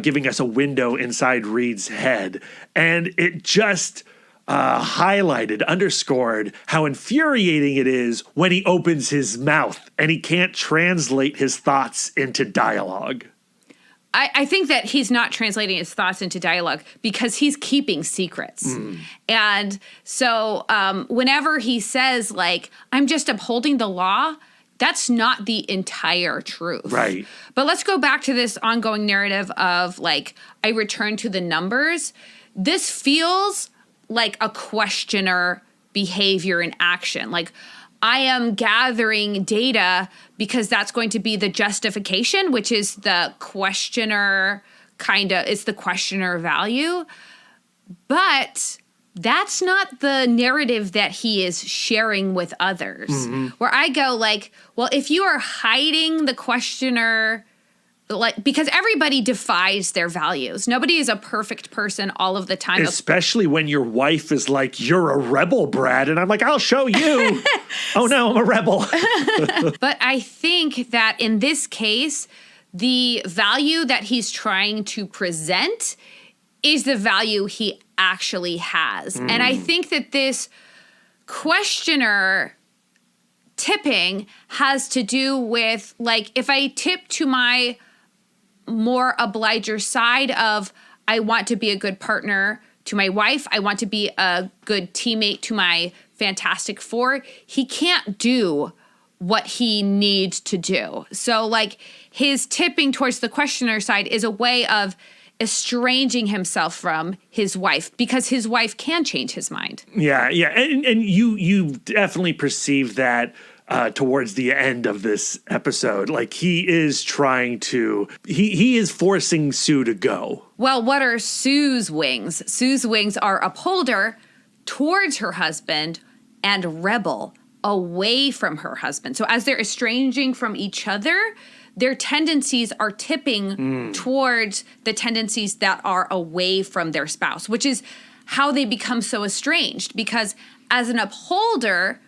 giving us a window inside Reed's head. And it just highlighted, underscored how infuriating it is when he opens his mouth and he can't translate his thoughts into dialogue. I think that he's not translating his thoughts into dialogue because he's keeping secrets. And so whenever he says, like, I'm just upholding the law, that's not the entire truth. Right. But let's go back to this ongoing narrative of, like, I return to the numbers. This feels like a questioner behavior in action. Like, I am gathering data because that's going to be the justification, which is the questioner it's the questioner value. But that's not the narrative that he is sharing with others. Where I go like, well, if you are hiding the questioner, like, because everybody defies their values. Nobody is a perfect person all of the time. Especially when your wife is like, you're a rebel, Brad. And I'm like, I'll show you. Oh, no, I'm a rebel. But I think that in this case, the value that he's trying to present is the value he actually has. And I think that this questioner tipping has to do with, like, if I tip to my more obliger side of I want to be a good partner to my wife, I want to be a good teammate to my Fantastic Four, he can't do what he needs to do. So, like, his tipping towards the questioner side is a way of estranging himself from his wife because his wife can change his mind. Yeah. And you definitely perceive that towards the end of this episode. Like, he is trying to, he is forcing Sue to go. Well, what are Sue's wings? Sue's wings are Upholder towards her husband and Rebel away from her husband. So as they're estranging from each other, their tendencies are tipping towards the tendencies that are away from their spouse, which is how they become so estranged. Because as an Upholder,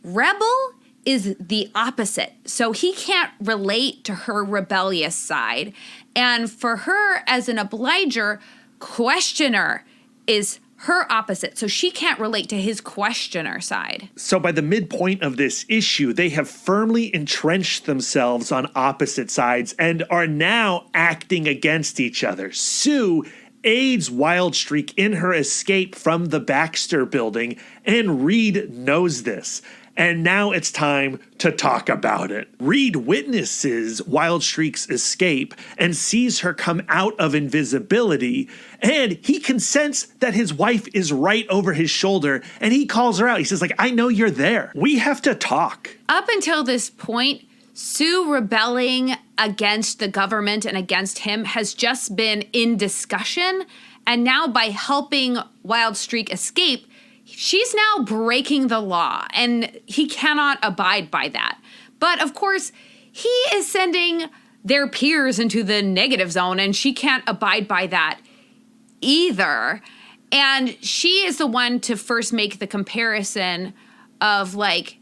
Rebel is the opposite. So he can't relate to her rebellious side. And for her, as an Obliger, questioner is her opposite. So she can't relate to his questioner side. So by the midpoint of this issue, they have firmly entrenched themselves on opposite sides and are now acting against each other. Sue aids Wildstreak in her escape from the Baxter building, and Reed knows this. And now it's time to talk about it. Reed witnesses Wildstreak's escape and sees her come out of invisibility, and he can sense that his wife is right over his shoulder, and he calls her out. He says, like, I know you're there. We have to talk. Up until this point, Sue rebelling against the government and against him has just been in discussion, and now by helping Wildstreak escape, she's now breaking the law, and he cannot abide by that. But, of course, he is sending their peers into the negative zone, and she can't abide by that either. And she is the one to first make the comparison of, like,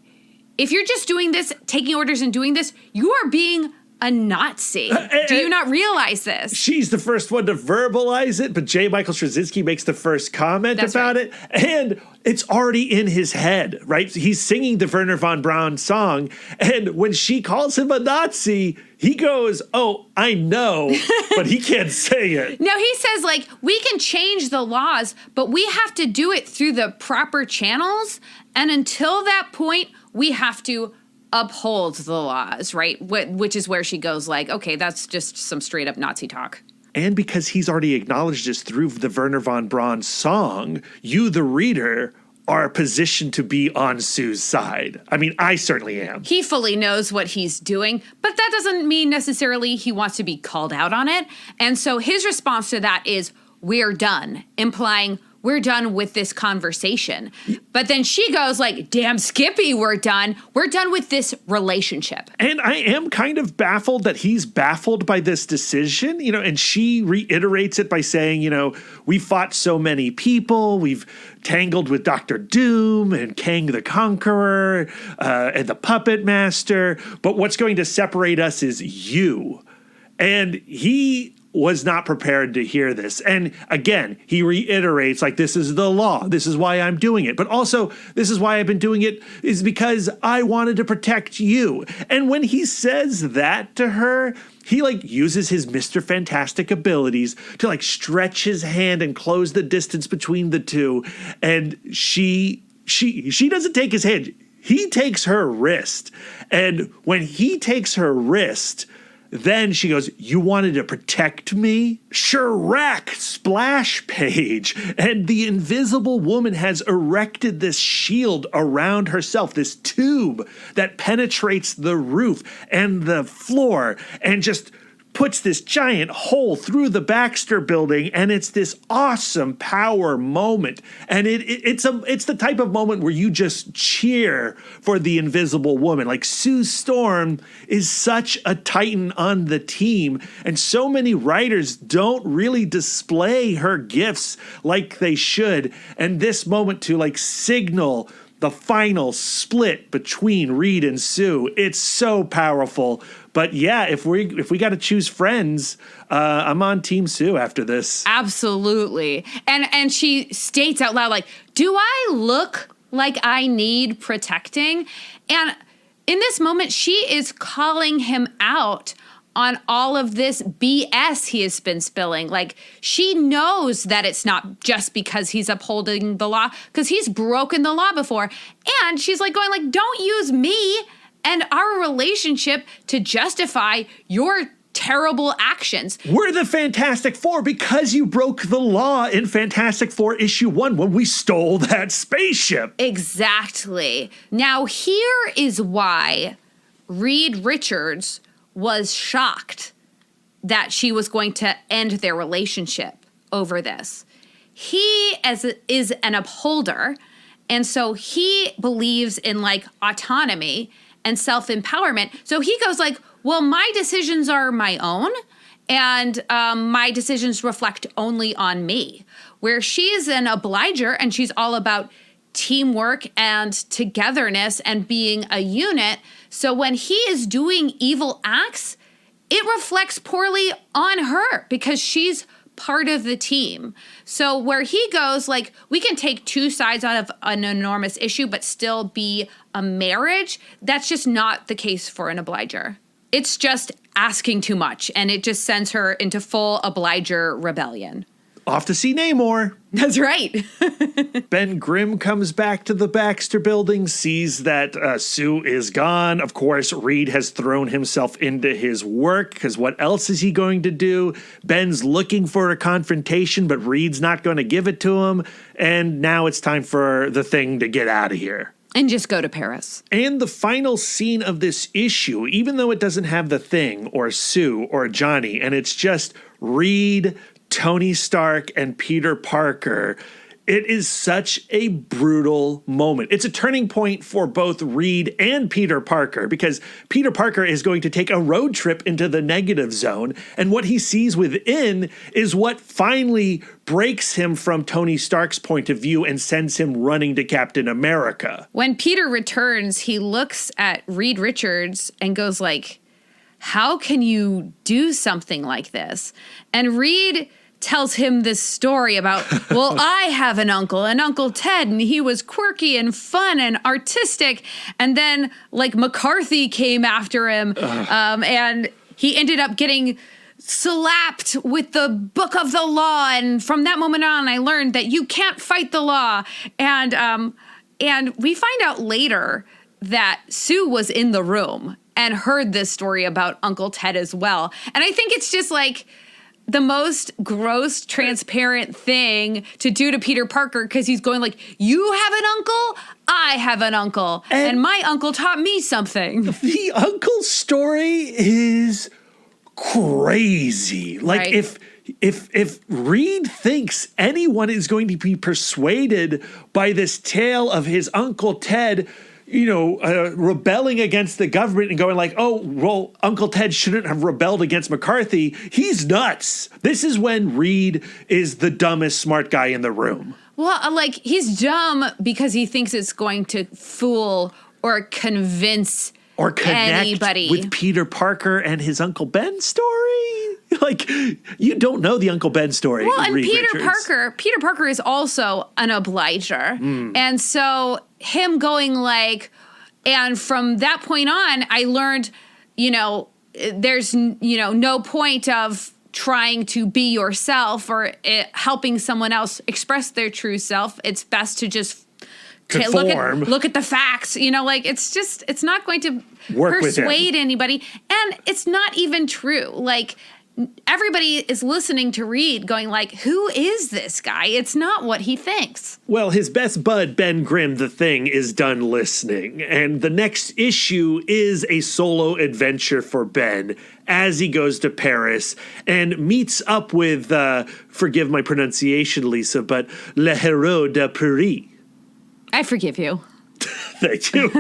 if you're just doing this, taking orders and doing this, you are being a Nazi. Do you not realize this? She's the first one to verbalize it, but J. Michael Straczynski makes the first comment about it. And it's already in his head, right? He's singing the Wernher von Braun song. And when she calls him a Nazi, he goes, oh, I know, but he can't say it. No, he says, like, we can change the laws, but we have to do it through the proper channels. And until that point, we have to uphold the laws, right? Which is where she goes like, okay, that's just some straight up Nazi talk. And because he's already acknowledged this through the Wernher von Braun song, you, the reader, are positioned to be on Sue's side. I mean, I certainly am. He fully knows what he's doing, but that doesn't mean necessarily he wants to be called out on it. And so his response to that is, we're done, implying we're done with this conversation. But then she goes like, damn Skippy, we're done. We're done with this relationship. And I am kind of baffled that he's baffled by this decision, and she reiterates it by saying, we fought so many people. We've tangled with Dr. Doom and Kang the Conqueror and the Puppet Master. But what's going to separate us is you. And he was not prepared to hear this. And again, he reiterates, like, this is the law. This is why I'm doing it. But also, this is why I've been doing it is because I wanted to protect you. And when he says that to her, he uses his Mr. Fantastic abilities to stretch his hand and close the distance between the two. And she doesn't take his hand. He takes her wrist. And when he takes her wrist, then she goes, you wanted to protect me? Shrek, splash page. And the Invisible Woman has erected this shield around herself, this tube that penetrates the roof and the floor and just puts this giant hole through the Baxter building, and it's this awesome power moment. And it's the type of moment where you just cheer for the Invisible Woman. Like, Sue Storm is such a titan on the team, and so many writers don't really display her gifts like they should. And this moment to signal the final split between Reed and Sue, it's so powerful. But yeah, if we got to choose friends, I'm on Team Sue after this. Absolutely. And she states out loud, do I look like I need protecting? And in this moment, she is calling him out on all of this BS he has been spilling. She knows that it's not just because he's upholding the law, because he's broken the law before. And she's going don't use me and our relationship to justify your terrible actions. We're the Fantastic Four because you broke the law in Fantastic Four issue 1 when we stole that spaceship. Exactly. Now, here is why Reed Richards was shocked that she was going to end their relationship over this. He is an upholder, and so he believes in autonomy and self-empowerment. So he goes well, my decisions are my own, and my decisions reflect only on me. Where she's an obliger, and she's all about teamwork and togetherness and being a unit. So when he is doing evil acts, it reflects poorly on her because she's part of the team. So where he goes, we can take two sides out of an enormous issue, but still be a marriage. That's just not the case for an obliger. It's just asking too much, and it just sends her into full obliger rebellion. Off to see Namor. That's right. Ben Grimm comes back to the Baxter building, sees that Sue is gone. Of course, Reed has thrown himself into his work, because what else is he going to do? Ben's looking for a confrontation, but Reed's not going to give it to him. And now it's time for the Thing to get out of here. And just go to Paris. And the final scene of this issue, even though it doesn't have the Thing or Sue or Johnny, and it's just Reed, Tony Stark, and Peter Parker, it is such a brutal moment. It's a turning point for both Reed and Peter Parker, because Peter Parker is going to take a road trip into the negative zone, and what he sees within is what finally breaks him from Tony Stark's point of view and sends him running to Captain America. When Peter returns, he looks at Reed Richards and goes how can you do something like this? And Reed tells him this story about, well, I have an Uncle Ted, and he was quirky and fun and artistic. And then, like, McCarthy came after him, and he ended up getting slapped with the book of the law. And from that moment on, I learned that you can't fight the law. And we find out later that Sue was in the room and heard this story about Uncle Ted as well. And I think it's just like the most gross, transparent thing to do to Peter Parker, because he's going like, you have an uncle? I have an uncle. And my uncle taught me something. The uncle story is crazy. Like, Right. if Reed thinks anyone is going to be persuaded by this tale of his Uncle Ted, rebelling against the government and going like, oh, well, Uncle Ted shouldn't have rebelled against McCarthy, he's nuts. This is when Reed is the dumbest smart guy in the room. Well, like, he's dumb because he thinks it's going to fool or convince Or connect anybody with Peter Parker and his Uncle Ben story. Like, you don't know the Uncle Ben story. Well, and Reed Peter Richards. Parker is also an obliger. And so him going like, and from that point on, I learned, there's, no point of trying to be yourself or helping someone else express their true self. It's best to just conform. Look at the facts, it's not going to Work with persuade anybody. And it's not even true. Like, everybody is listening to Reed going like, who is this guy? It's not what he thinks. Well, his best bud, Ben Grimm, the Thing, is done listening. And the next issue is a solo adventure for Ben as he goes to Paris and meets up with, forgive my pronunciation, Lisa, but Le Héros de Paris. I forgive you. Thank you.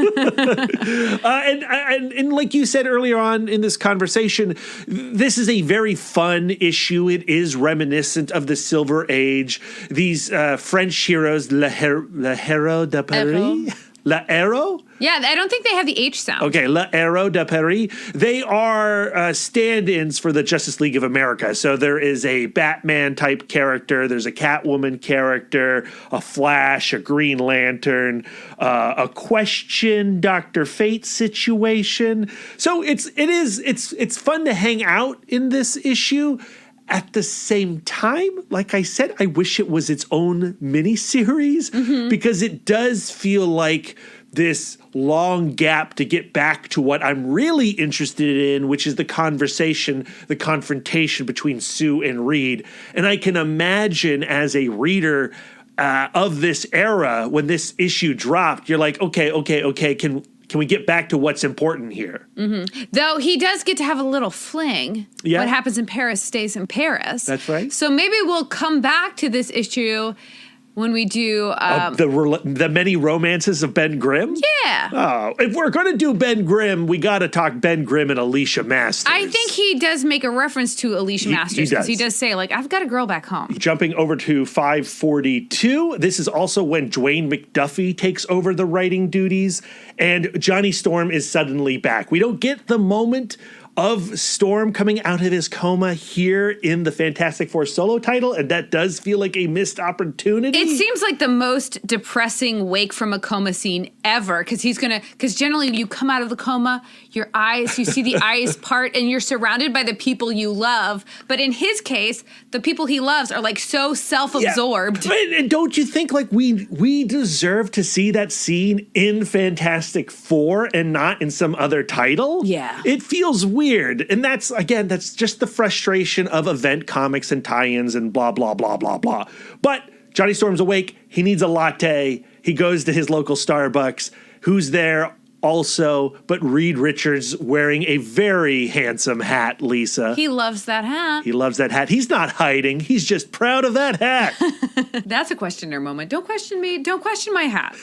And like you said earlier on in this conversation, this is a very fun issue. It is reminiscent of the Silver Age. These French heroes, Le Héros de Paris. Le Héros? Yeah, I don't think they have the H sound. Okay, Le Héros de Paris. They are stand-ins for the Justice League of America. So there is a Batman-type character, there's a Catwoman character, a Flash, a Green Lantern, a Question, Dr. Fate situation. So it's fun to hang out in this issue. At the same time, like I said, I wish it was its own miniseries because it does feel like this long gap to get back to what I'm really interested in, which is the conversation, the confrontation between Sue and Reed. And I can imagine as a reader of this era, when this issue dropped, you're like, okay, can we get back to what's important here? Though he does get to have a little fling. Yeah. What happens in Paris stays in Paris. That's right. So maybe we'll come back to this issue when we do the many romances of Ben Grimm? Yeah. Oh, if we're going to do Ben Grimm, we got to talk Ben Grimm and Alicia Masters. I think he does make a reference to Alicia Masters because he does say, like, I've got a girl back home. Jumping over to 542, this is also when Dwayne McDuffie takes over the writing duties, and Johnny Storm is suddenly back. We don't get the moment of Storm coming out of his coma here in the Fantastic Four solo title, and that does feel like a missed opportunity. It seems like the most depressing wake from a coma scene ever, because generally you come out of the coma, you see the eyes part, and you're surrounded by the people you love. But in his case, the people he loves are like so self-absorbed. Yeah. And don't you think like we deserve to see that scene in Fantastic Four and not in some other title? Yeah. It feels weird. And that's just the frustration of event comics and tie-ins and blah, blah, blah, blah, blah. But Johnny Storm's awake. He needs a latte. He goes to his local Starbucks. Who's there also but Reed Richards wearing a very handsome hat, Lisa. He loves that hat. He loves that hat. He's not hiding. He's just proud of that hat. That's a questioner moment. Don't question me. Don't question my hat.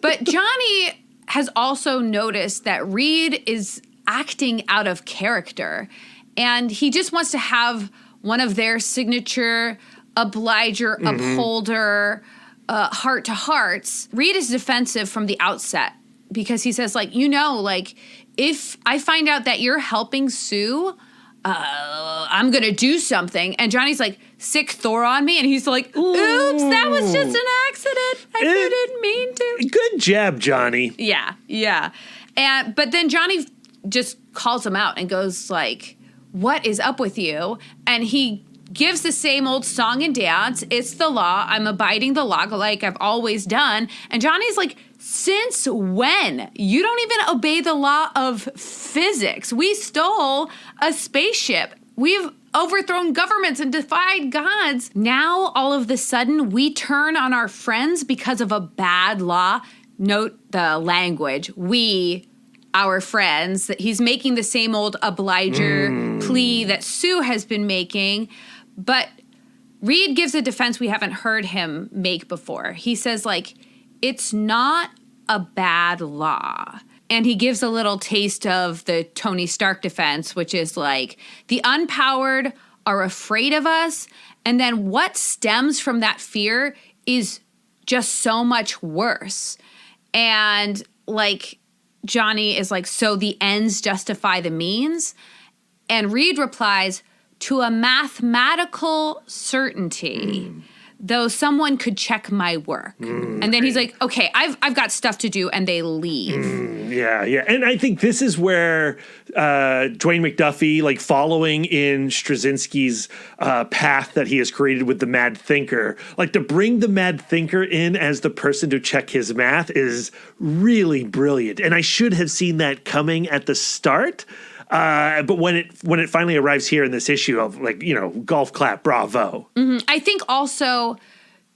But Johnny has also noticed that Reed is acting out of character, and he just wants to have one of their signature Obliger, Upholder, heart-to-hearts. Reed is defensive from the outset because he says, like, if I find out that you're helping Sue, I'm going to do something. And Johnny's like, sick Thor on me. And he's like, oops, that was just an accident. I didn't mean to. Good jab, Johnny. Yeah. But then Johnny just calls him out and goes like, what is up with you? And he gives the same old song and dance. It's the law. I'm abiding the law like I've always done. And Johnny's like, since when? You don't even obey the law of physics. We stole a spaceship. We've overthrown governments and defied gods. Now, all of a sudden, we turn on our friends because of a bad law. Note the language. We, our friends. He's making the same old Obliger plea that Sue has been making. But Reed gives a defense we haven't heard him make before. He says, like, it's not a bad law. And he gives a little taste of the Tony Stark defense, which is like, the unpowered are afraid of us. And then what stems from that fear is just so much worse. And like, Johnny is like, so the ends justify the means? And Reed replies, to a mathematical certainty. Though someone could check my work. And then he's like, okay, I've got stuff to do, and they leave. Yeah. And I think this is where Dwayne McDuffie, like following in Straczynski's path that he has created with the Mad Thinker, like to bring the Mad Thinker in as the person to check his math is really brilliant. And I should have seen that coming at the start. But when it finally arrives here in this issue of like, you know, golf clap, bravo. I think also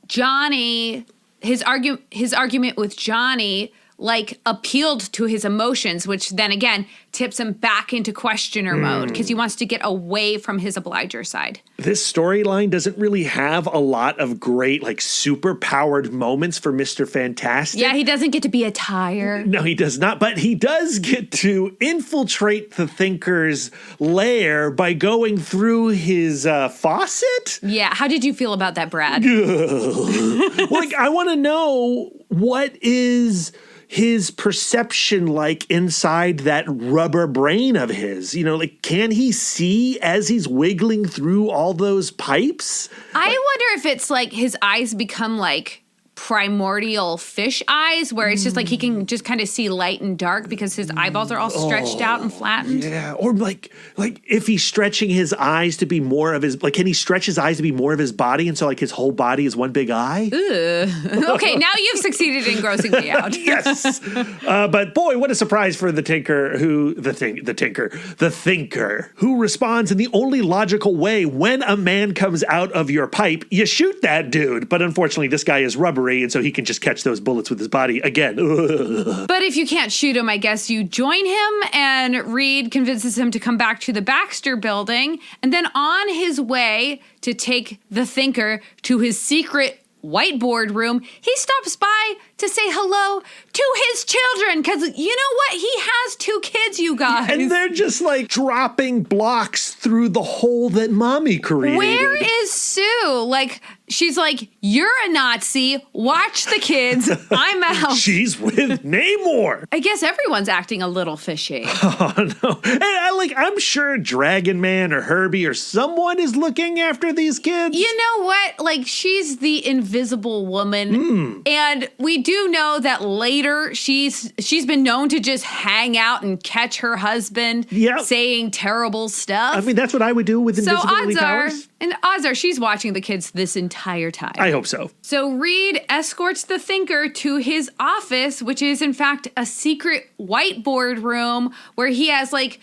Johnny, his argument with Johnny, like appealed to his emotions, which then again tips him back into questioner mode because he wants to get away from his Obliger side. This storyline doesn't really have a lot of great, like, super powered moments for Mr. Fantastic. Yeah, he doesn't get to be a tire. No, he does not. But he does get to infiltrate the Thinker's lair by going through his faucet. Yeah, how did you feel about that, Brad? Like, I want to know what is his perception like inside that rubber brain of his. You know, like, can he see as he's wiggling through all those pipes? I wonder if it's like his eyes become like primordial fish eyes, where it's just like he can just kind of see light and dark because his eyeballs are all stretched out and flattened. Yeah, or like if he's stretching his eyes to be more of his, like, can he stretch his eyes to be more of his body, and so like his whole body is one big eye? Okay, now you've succeeded in grossing me out. Yes, but boy, what a surprise for the Tinker, the Thinker, who responds in the only logical way: when a man comes out of your pipe, you shoot that dude. But unfortunately, this guy is rubbery, and so he can just catch those bullets with his body again. But if you can't shoot him, I guess you join him, and Reed convinces him to come back to the Baxter building. And then on his way to take the Thinker to his secret whiteboard room, he stops by to say hello to his children, because you know what? He has 2 kids, you guys. And they're just like dropping blocks through the hole that mommy created. Where is Sue? Like, she's like, you're a Nazi. Watch the kids. I'm out. She's with Namor. I guess everyone's acting a little fishy. Oh, no. And I'm sure Dragon Man or Herbie or someone is looking after these kids. You know what? Like, she's the invisible woman. And we do know that later she's been known to just hang out and catch her husband saying terrible stuff. I mean, that's what I would do with invisibility powers. Odds are she's watching the kids this entire time. I hope so. So Reed escorts the Thinker to his office, which is in fact a secret whiteboard room where he has like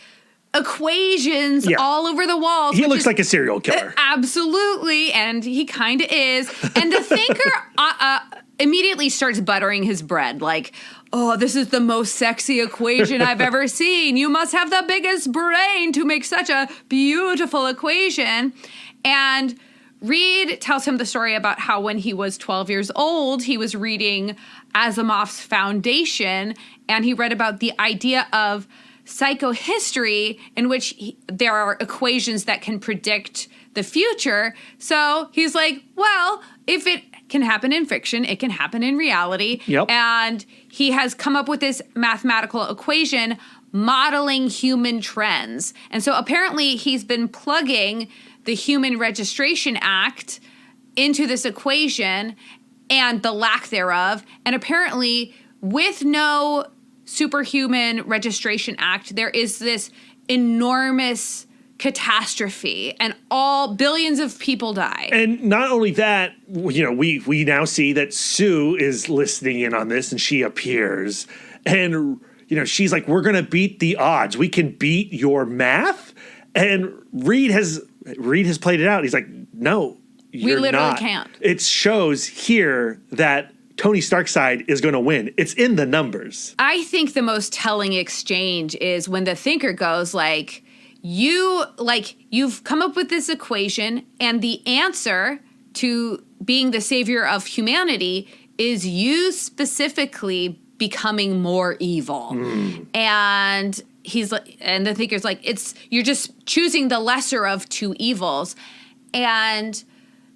equations all over the walls. He looks like a serial killer. Absolutely, and he kind of is. And the Thinker immediately starts buttering his bread, like, oh, this is the most sexy equation I've ever seen. You must have the biggest brain to make such a beautiful equation. And Reed tells him the story about how when he was 12 years old, he was reading Asimov's Foundation, and he read about the idea of psychohistory, in which there are equations that can predict the future. So he's like, well, if it can happen in fiction, it can happen in reality. Yep. And he has come up with this mathematical equation modeling human trends. And so apparently he's been plugging the Human Registration Act into this equation and the lack thereof. And apparently with no Superhuman Registration Act, there is this enormous catastrophe and all billions of people die. And not only that, we now see that Sue is listening in on this and she appears and, she's like, we're going to beat the odds. We can beat your math. And Reed has played it out. He's like, no, you're we literally not. Can't. It shows here that Tony Stark's side is going to win. It's in the numbers. I think the most telling exchange is when the thinker goes you've come up with this equation and the answer to being the savior of humanity is you specifically becoming more evil. And and the thinker's like, you're just choosing the lesser of two evils. And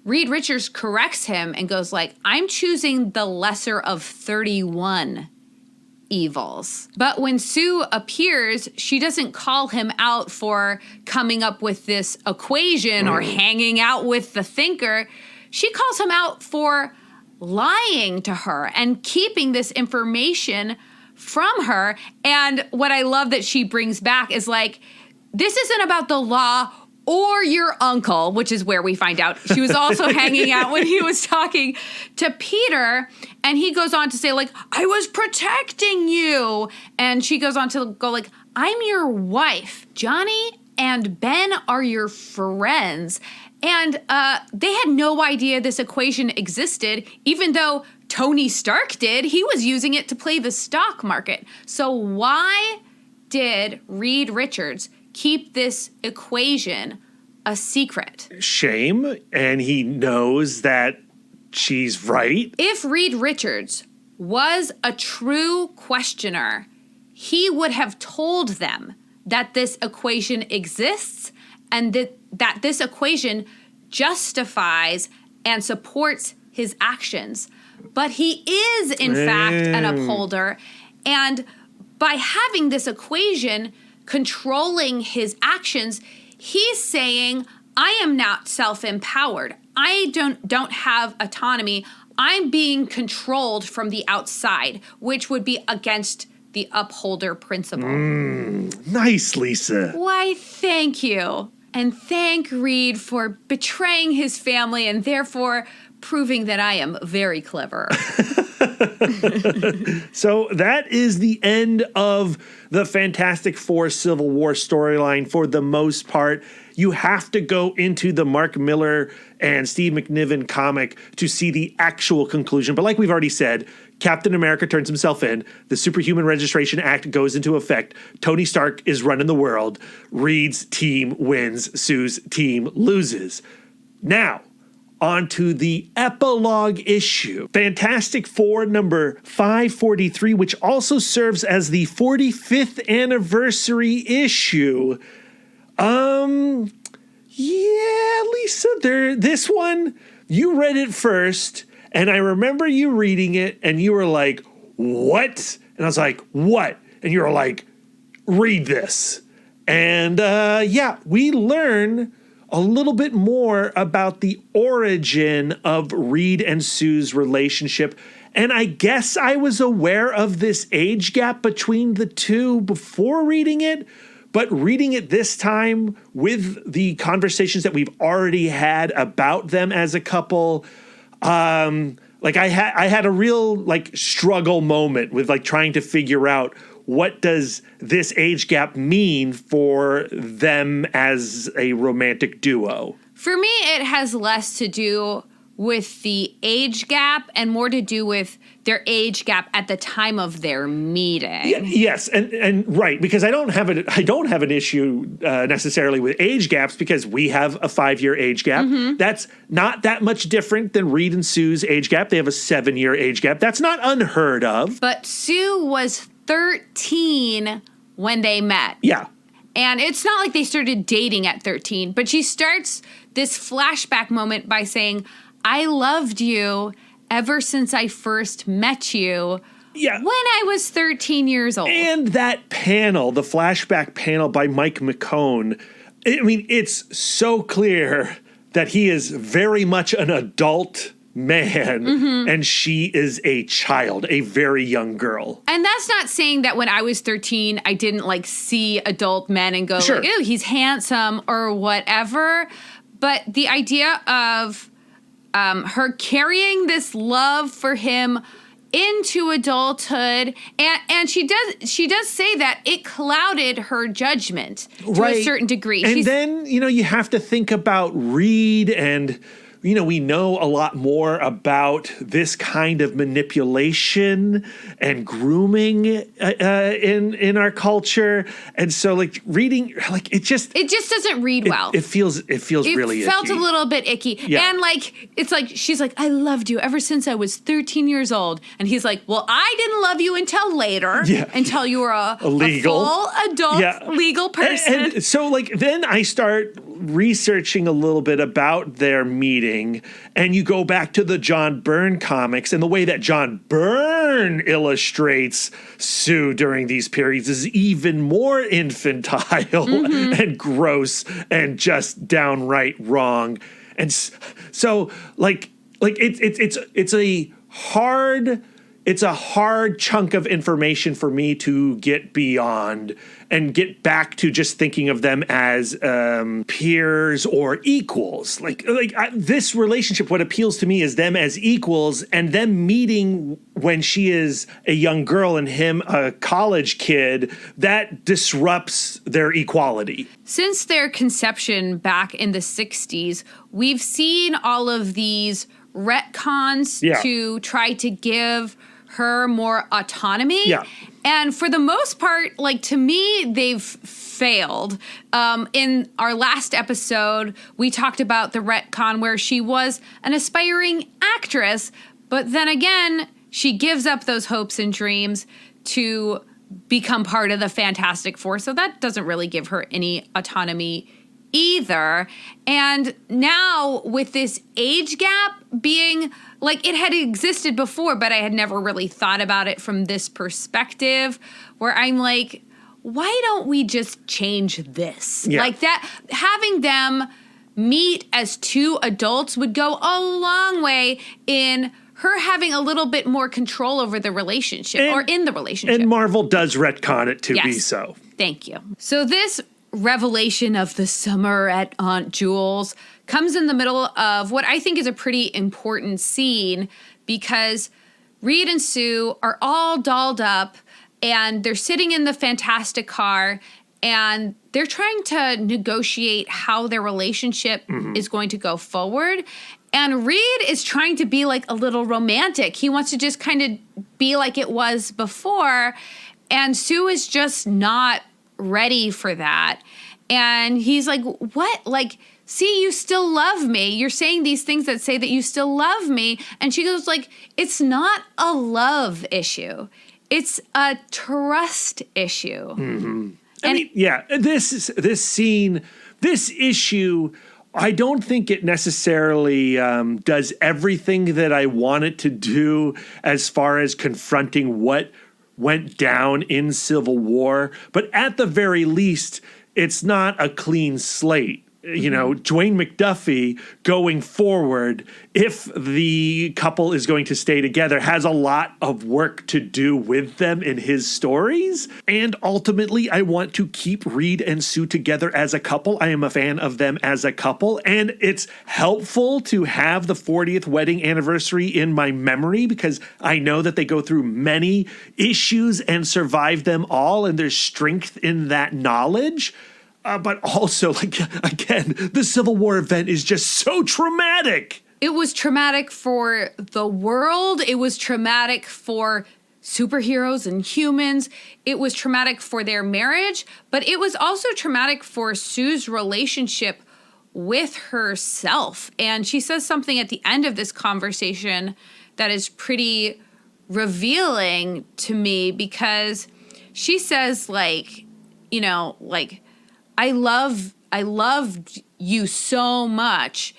Reed Richards corrects him and goes like, I'm choosing the lesser of 31 evils. But when Sue appears, she doesn't call him out for coming up with this equation or hanging out with the thinker. She calls him out for lying to her and keeping this information from her. And what I love that she brings back is like, this isn't about the law or your uncle, which is where we find out she was also hanging out when he was talking to Peter. And he goes on to say, like, I was protecting you. And she goes on to go like, I'm your wife. Johnny and Ben are your friends. And they had no idea this equation existed, even though Tony Stark did. He was using it to play the stock market. So why did Reed Richards keep this equation a secret? Shame, and he knows that she's right. If Reed Richards was a true questioner, he would have told them that this equation exists and that this equation justifies and supports his actions. But he is, in fact, an upholder. And by having this equation controlling his actions, he's saying, I am not self-empowered. I don't have autonomy. I'm being controlled from the outside, which would be against the upholder principle. Nice, Lisa. Why, thank you. And thank Reed for betraying his family and therefore proving that I am very clever. So that is the end of the Fantastic Four Civil War storyline for the most part. You have to go into the Mark Millar and Steve McNiven comic to see the actual conclusion. But like we've already said, Captain America turns himself in. The Superhuman Registration Act goes into effect. Tony Stark is running the world. Reed's team wins. Sue's team loses. Now, on to the epilogue issue. Fantastic Four number 543, which also serves as the 45th anniversary issue. Yeah, Lisa, this one, you read it first, and I remember you reading it, and you were like, what? And I was like, what? And you were like, read this. And we learn a little bit more about the origin of Reed and Sue's relationship. And I guess I was aware of this age gap between the two before reading it, but reading it this time with the conversations that we've already had about them as a couple, I had a real struggle moment with trying to figure out what does this age gap mean for them as a romantic duo? For me, it has less to do with the age gap and more to do with their age gap at the time of their meeting. Yes, and right, because I don't have an issue necessarily with age gaps because we have a 5-year age gap. Mm-hmm. That's not that much different than Reed and Sue's age gap. They have a 7-year age gap. That's not unheard of. But Sue was 13 when they met. Yeah. And it's not like they started dating at 13, but she starts this flashback moment by saying, I loved you ever since I first met you Yeah. when I was 13 years old. And that panel, the flashback panel by Mike McCone, I mean, it's so clear that he is very much an adult man and she is a child, a very young girl. And that's not saying that when I was 13, I didn't like see adult men and go, Sure. like, ew, he's handsome or whatever. But the idea of her carrying this love for him into adulthood, and she does say that it clouded her judgment to a certain degree. And then, you have to think about Reed and, we know a lot more about this kind of manipulation and grooming in our culture. And so reading, it just doesn't read well. It feels really felt icky. a little bit icky. Yeah. And it's like, she's like, I loved you ever since I was 13 years old. And he's like, well, I didn't love you until later. Yeah. Until you were a full adult legal person. And so then I start researching a little bit about their meeting, and you go back to the John Byrne comics, and the way that John Byrne illustrates Sue during these periods is even more infantile and gross and just downright wrong. And so it's a hard chunk of information for me to get beyond and get back to just thinking of them as peers or equals. This relationship, what appeals to me is them as equals, and them meeting when she is a young girl and him a college kid, that disrupts their equality. Since their conception back in the 60s, we've seen all of these retcons to try to give her more autonomy. Yeah. And for the most part, to me, they've failed. In our last episode, we talked about the retcon where she was an aspiring actress, but then again, she gives up those hopes and dreams to become part of the Fantastic Four. So that doesn't really give her any autonomy either. And now with this age gap being it had existed before, but I had never really thought about it from this perspective, where I'm like, why don't we just change this? Yeah. That, having them meet as two adults would go a long way in her having a little bit more control over the relationship or in the relationship. And Marvel does retcon it to be so. Thank you. So this revelation of the summer at Aunt Jewel's comes in the middle of what I think is a pretty important scene, because Reed and Sue are all dolled up and they're sitting in the Fantastic car and they're trying to negotiate how their relationship is going to go forward. And Reed is trying to be a little romantic. He wants to just kind of be like it was before. And Sue is just not ready for that. And he's like, what? See, you still love me. You're saying these things that say that you still love me. And she goes it's not a love issue. It's a trust issue. Mm-hmm. This scene, this issue, I don't think it necessarily does everything that I want it to do as far as confronting what went down in Civil War. But at the very least, it's not a clean slate. Dwayne McDuffie going forward, if the couple is going to stay together, has a lot of work to do with them in his stories. And ultimately, I want to keep Reed and Sue together as a couple. I am a fan of them as a couple. And it's helpful to have the 40th wedding anniversary in my memory, because I know that they go through many issues and survive them all. And there's strength in that knowledge. But also, again, the Civil War event is just so traumatic. It was traumatic for the world. It was traumatic for superheroes and humans. It was traumatic for their marriage. But it was also traumatic for Sue's relationship with herself. And she says something at the end of this conversation that is pretty revealing to me, because she says, I loved you so much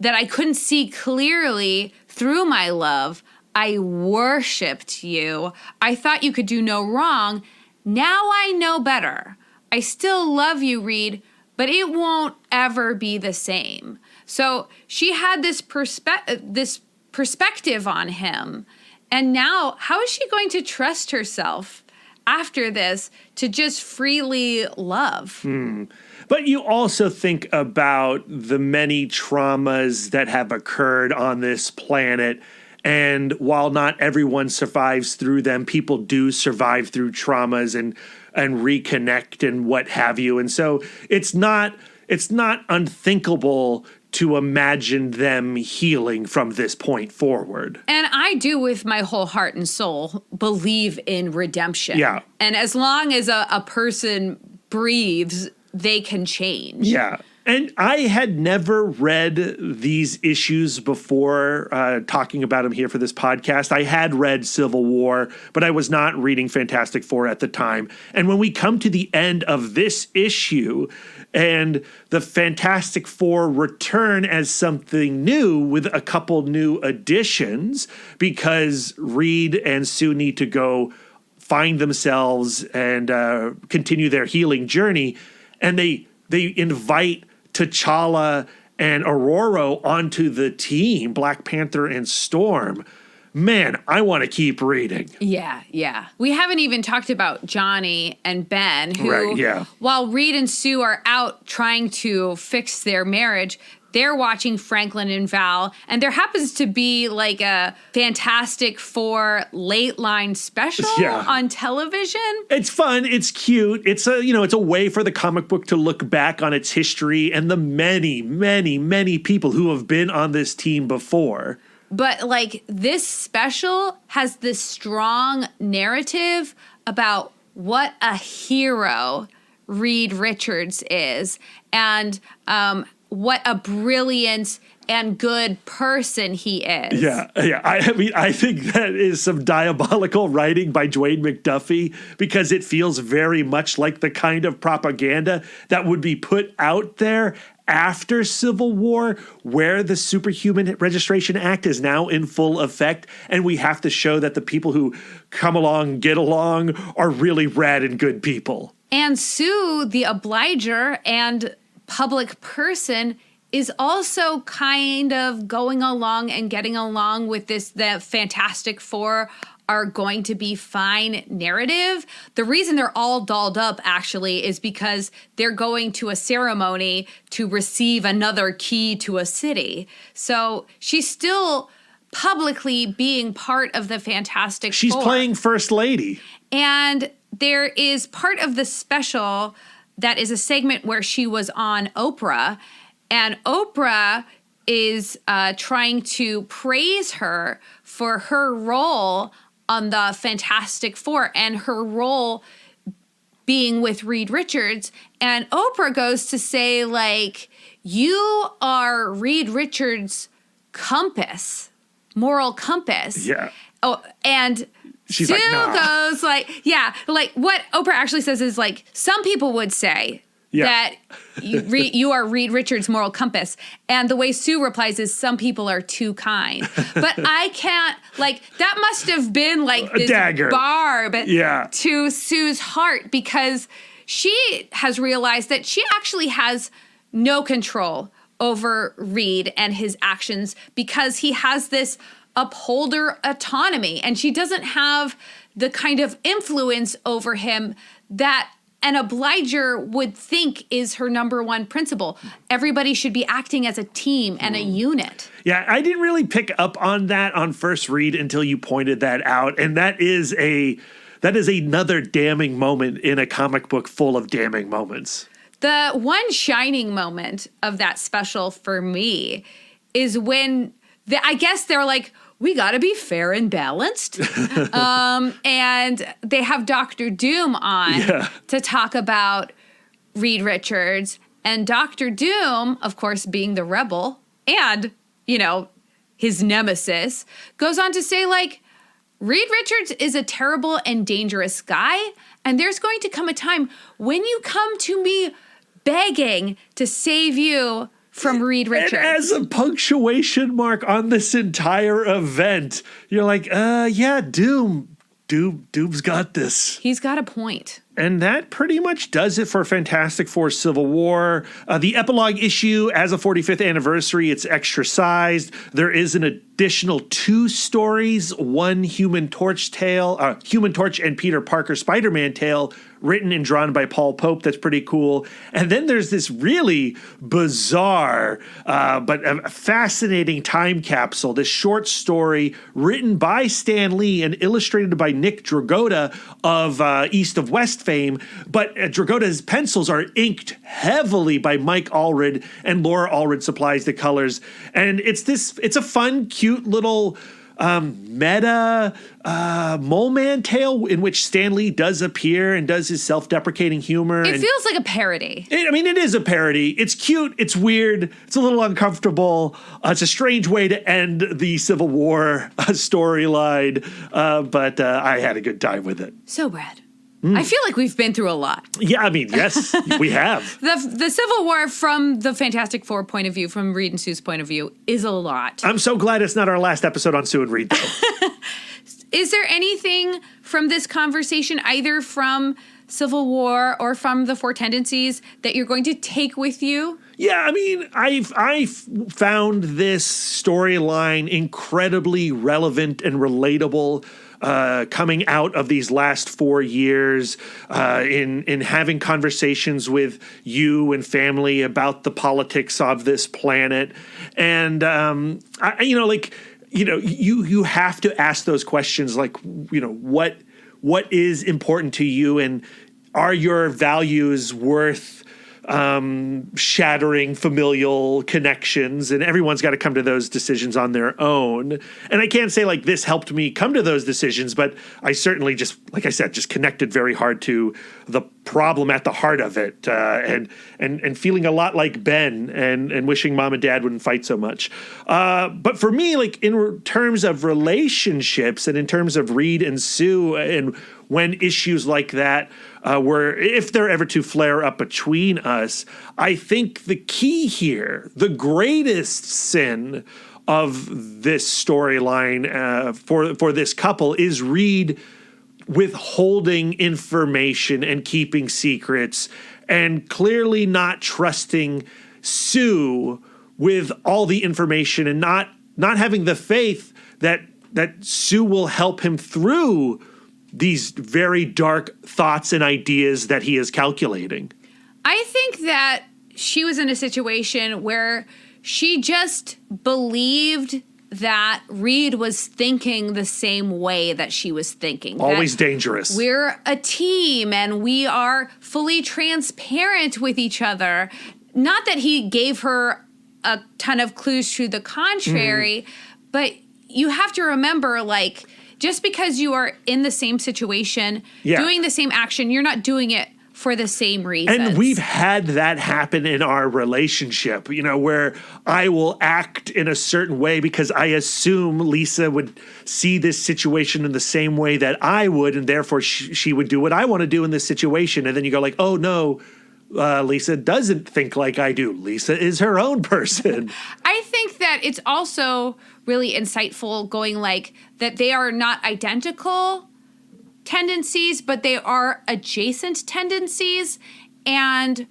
that I couldn't see clearly through my love. I worshipped you. I thought you could do no wrong. Now I know better. I still love you, Reed, but it won't ever be the same. So she had this perspective on him. And now, how is she going to trust herself after this to just freely love? But you also think about the many traumas that have occurred on this planet. And while not everyone survives through them, people do survive through traumas and reconnect and what have you. And so it's not unthinkable to imagine them healing from this point forward. And I do, with my whole heart and soul, believe in redemption. Yeah. And as long as a person breathes, they can change. Yeah. And I had never read these issues before talking about them here for this podcast. I had read Civil War, but I was not reading Fantastic Four at the time. And when we come to the end of this issue and the Fantastic Four return as something new with a couple new additions, because Reed and Sue need to go find themselves and continue their healing journey, and they invite T'Challa and Aurora onto the team, Black Panther and Storm. Man, I want to keep reading. Yeah. We haven't even talked about Johnny and Ben, who, while Reed and Sue are out trying to fix their marriage, they're watching Franklin and Val, and there happens to be like a Fantastic Four late line special on television. It's fun. It's cute. It's a way for the comic book to look back on its history and the many, many, many people who have been on this team before. But like this special has this strong narrative about what a hero Reed Richards is, and what a brilliant and good person he is. Yeah. I mean, I think that is some diabolical writing by Dwayne McDuffie, because it feels very much like the kind of propaganda that would be put out there after Civil War, where the Superhuman Registration Act is now in full effect, and we have to show that the people who come along, get along, are really rad and good people. And Sue, the obliger and public person, is also kind of going along and getting along with this, the Fantastic Four are going to be fine narrative. The reason they're all dolled up, actually, is because they're going to a ceremony to receive another key to a city. So she's still publicly being part of the Fantastic Four. She's playing First Lady. And there is part of the special that is a segment where she was on Oprah, and Oprah is trying to praise her for her role on the Fantastic Four and her role being with Reed Richards. And Oprah goes to say, like, you are Reed Richards' compass, moral compass. Yeah. Oh, and she's Sue like, nah. goes like, like what Oprah actually says is like, some people would say that you are Reed Richards' moral compass. And the way Sue replies is, some people are too kind. But I can't, like, that must have been like this dagger. Barb to Sue's heart, because she has realized that she actually has no control over Reed and his actions, because he has this upholder autonomy, and she doesn't have the kind of influence over him that an obliger would think is her number one principle. Everybody should be acting as a team and a unit. Yeah, I didn't really pick up on that on first read until you pointed that out, and that is another damning moment in a comic book full of damning moments. The one shining moment of that special for me is when I guess they're like, we got to be fair and balanced. And they have Dr. Doom on to talk about Reed Richards. And Dr. Doom, of course, being the rebel and, his nemesis, goes on to say, like, Reed Richards is a terrible and dangerous guy. And there's going to come a time when you come to me begging to save you from Reed Richards. And as a punctuation mark on this entire event, you're like, yeah, Doom's got this. He's got a point. And that pretty much does it for Fantastic Four Civil War. The epilogue issue, as a 45th anniversary, it's extra sized. There is an additional 2 stories, one Human Torch and Peter Parker Spider-Man tale, written and drawn by Paul Pope. That's pretty cool. And then there's this really bizarre but a fascinating time capsule, this short story written by Stan Lee and illustrated by Nick Dragotta of East of West fame. But Dragotta's pencils are inked heavily by Mike Allred, and Laura Allred supplies the colors. And it's a fun, cute little meta Mole Man tale in which Stan Lee does appear and does his self-deprecating humor. It feels like a parody. It is a parody. It's cute. It's weird. It's a little uncomfortable. It's a strange way to end the Civil War storyline, but I had a good time with it. So, Brad, I feel like we've been through a lot. Yeah, I mean, yes, we have. The Civil War from the Fantastic Four point of view, from Reed and Sue's point of view, is a lot. I'm so glad it's not our last episode on Sue and Reed, though. Is there anything from this conversation, either from Civil War or from the Four Tendencies, that you're going to take with you? Yeah, I mean, I found this storyline incredibly relevant and relatable coming out of these last 4 years, in having conversations with you and family about the politics of this planet. And, you have to ask those questions like, what is important to you, and are your values worth shattering familial connections? And everyone's got to come to those decisions on their own. And I can't say like this helped me come to those decisions, but I certainly just, like I said, just connected very hard to the problem at the heart of it, and feeling a lot like Ben, and wishing Mom and Dad wouldn't fight so much. But for me, like in terms of relationships and in terms of Reed and Sue, and when issues like that were, if they're ever to flare up between us, I think the key here, the greatest sin of this storyline for this couple, is Reed withholding information and keeping secrets, and clearly not trusting Sue with all the information, and not having the faith that Sue will help him through these very dark thoughts and ideas that he is calculating. I think that she was in a situation where she just believed that Reed was thinking the same way that she was thinking. Always dangerous. We're a team and we are fully transparent with each other. Not that he gave her a ton of clues to the contrary, but you have to remember, like, just because you are in the same situation, doing the same action, you're not doing it for the same reasons. And we've had that happen in our relationship, where I will act in a certain way because I assume Lisa would see this situation in the same way that I would, and therefore she would do what I want to do in this situation. And then you go like, oh no, Lisa doesn't think like I do. Lisa is her own person. I think that it's also really insightful going like that they are not identical tendencies, but they are adjacent tendencies. And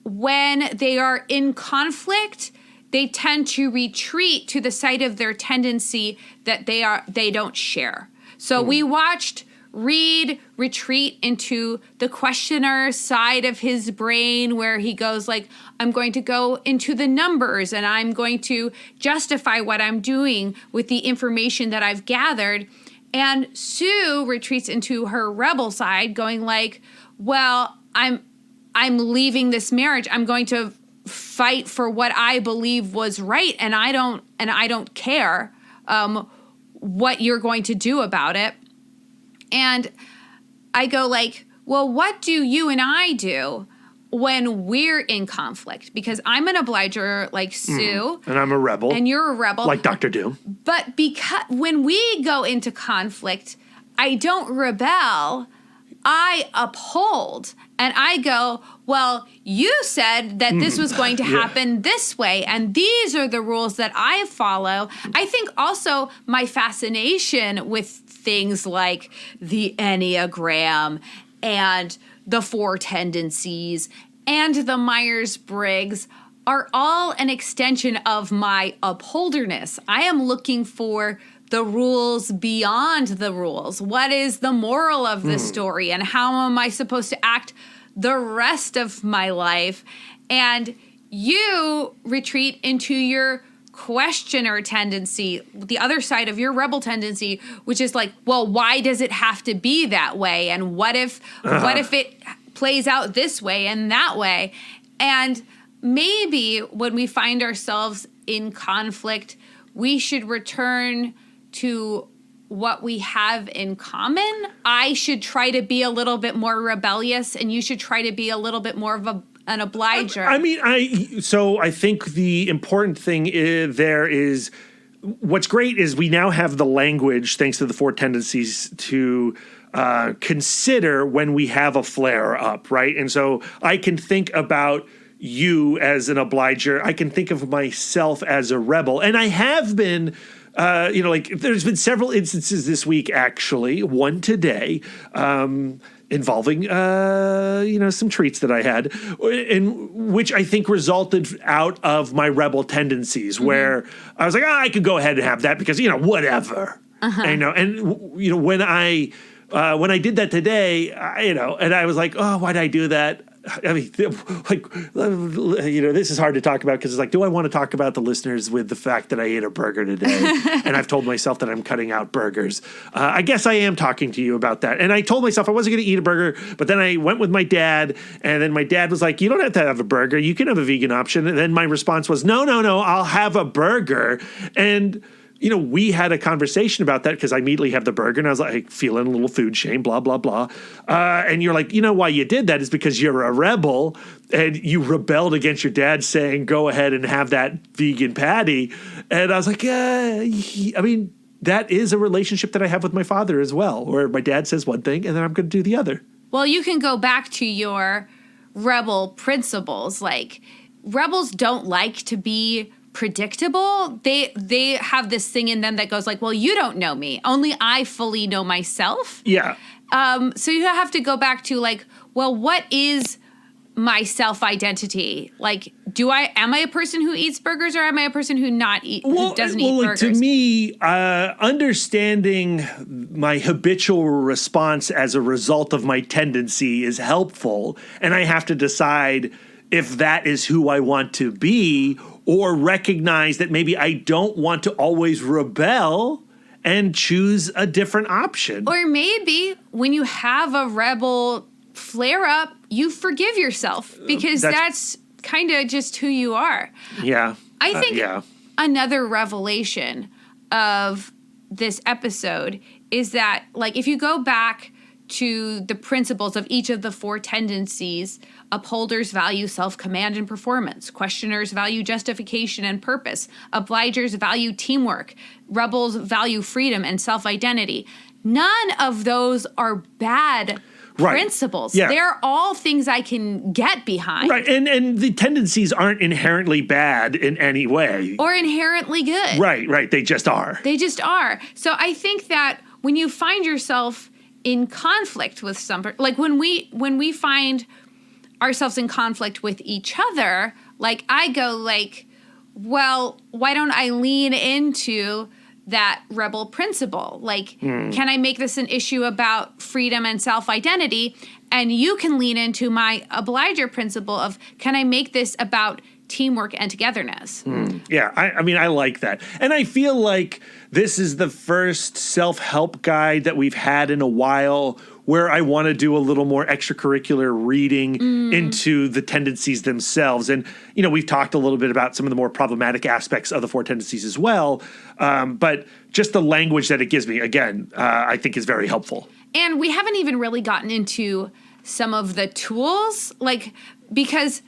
when they are in conflict, they tend to retreat to the side of their tendency that they don't share. So we watched Reed retreat into the questioner side of his brain, where he goes like, I'm going to go into the numbers and I'm going to justify what I'm doing with the information that I've gathered. And Sue retreats into her rebel side, going like, well, I'm leaving this marriage. I'm going to fight for what I believe was right, and I don't care what you're going to do about it. And I go like, well, what do you and I do when we're in conflict? Because I'm an obliger like Sue. And I'm a rebel. And you're a rebel. Like Dr. Doom. But because when we go into conflict, I don't rebel, I uphold. And I go, well, you said that this was going to happen this way, and these are the rules that I follow. I think also my fascination with things like the Enneagram and the Four Tendencies and the Myers-Briggs are all an extension of my upholderness. I am looking for the rules beyond the rules. What is the moral of the story, and how am I supposed to act the rest of my life? And you retreat into your questioner tendency, the other side of your rebel tendency, which is like, well, why does it have to be that way? And what if it plays out this way and that way? And maybe when we find ourselves in conflict, we should return to what we have in common. I should try to be a little bit more rebellious, and you should try to be a little bit more of an obliger. I think the important thing there is, what's great is we now have the language, thanks to the Four Tendencies, to consider when we have a flare up, right? And so I can think about you as an obliger. I can think of myself as a rebel. And I have been, there's been several instances this week, actually, one today, involving, some treats that I had, in which I think resulted out of my rebel tendencies, where I was like, I could go ahead and have that because, whatever. And when I did that today, and I was like, oh, why did I do that? I mean, this is hard to talk about because it's like, do I want to talk about the listeners with the fact that I ate a burger today? And I've told myself that I'm cutting out burgers. I guess I am talking to you about that. And I told myself I wasn't going to eat a burger, but then I went with my dad, and then my dad was like, you don't have to have a burger. You can have a vegan option. And then my response was, no, I'll have a burger. And we had a conversation about that because I immediately have the burger and I was like feeling a little food shame, blah, blah, blah. And you're like, why you did that is because you're a rebel and you rebelled against your dad saying, go ahead and have that vegan patty. And I was like, that is a relationship that I have with my father as well, where my dad says one thing and then I'm going to do the other. Well, you can go back to your rebel principles. Like, rebels don't like to be predictable. They have this thing in them that goes like, well, you don't know me. Only I fully know myself. Yeah. So you have to go back to like, well, what is my self-identity? Like, am I a person who eats burgers, or am I a person who doesn't eat burgers? To me, understanding my habitual response as a result of my tendency is helpful. And I have to decide if that is who I want to be, or recognize that maybe I don't want to always rebel and choose a different option. Or maybe when you have a rebel flare up, you forgive yourself because that's kind of just who you are. Yeah. I think another revelation of this episode is that, like, if you go back to the principles of each of the four tendencies, upholders value self-command and performance. Questioners value justification and purpose. Obligers value teamwork. Rebels value freedom and self-identity. None of those are bad principles. Yeah. They're all things I can get behind. Right, and the tendencies aren't inherently bad in any way. Or inherently good. Right. They just are. So I think that when you find yourself in conflict with somebody, like when we find ourselves in conflict with each other, like I go like, well, why don't I lean into that rebel principle? Like, can I make this an issue about freedom and self-identity? And you can lean into my obliger principle of, can I make this about teamwork and togetherness? Yeah, I like that. And I feel like this is the first self-help guide that we've had in a while where I want to do a little more extracurricular reading into the tendencies themselves. And, we've talked a little bit about some of the more problematic aspects of the four tendencies as well. But just the language that it gives me, again, I think is very helpful. And we haven't even really gotten into some of the tools, like, because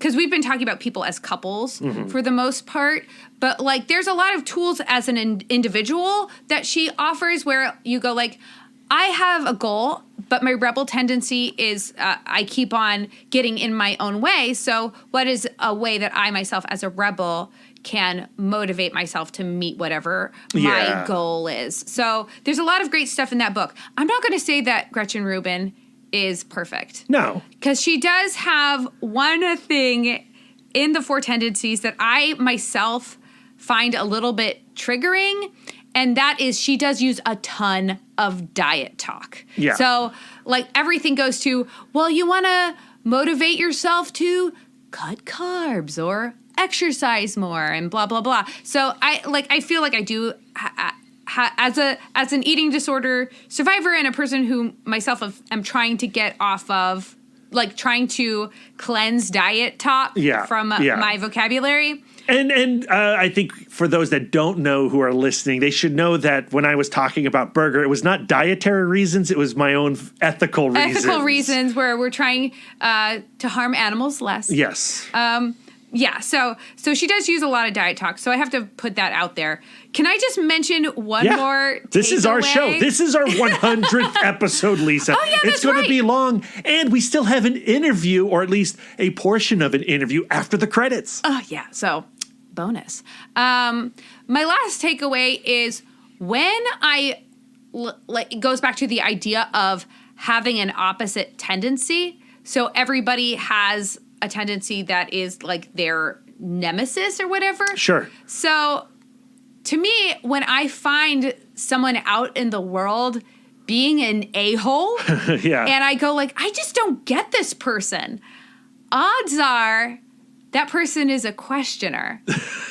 we've been talking about people as couples for the most part, but like there's a lot of tools as an individual that she offers where you go like, I have a goal, but my rebel tendency is I keep on getting in my own way. So what is a way that I myself as a rebel can motivate myself to meet whatever my goal is? So there's a lot of great stuff in that book. I'm not going to say that Gretchen Rubin is perfect. No. Because she does have one thing in the Four Tendencies that I myself find a little bit triggering, and that is she does use a ton of diet talk. Yeah. So, like, everything goes to, well, you want to motivate yourself to cut carbs or exercise more and blah, blah, blah. So, I feel like I do, as an eating disorder survivor and a person who myself am trying to get off of, like, trying to cleanse diet talk from my vocabulary. And I think for those that don't know who are listening, they should know that when I was talking about burger, it was not dietary reasons. It was my own ethical reasons. Ethical reasons where we're trying to harm animals less. Yes. So she does use a lot of diet talk. So I have to put that out there. Can I just mention one more This is our show. This is our 100th episode, Lisa. Oh, yeah, that's It's going right. to be long. And we still have an interview, or at least a portion of an interview after the credits. Oh, yeah. So bonus. My last takeaway is when it goes back to the idea of having an opposite tendency. So everybody has a tendency that is like their nemesis or whatever. Sure. So to me, when I find someone out in the world being an a-hole, and I go like, I just don't get this person, odds are that person is a questioner.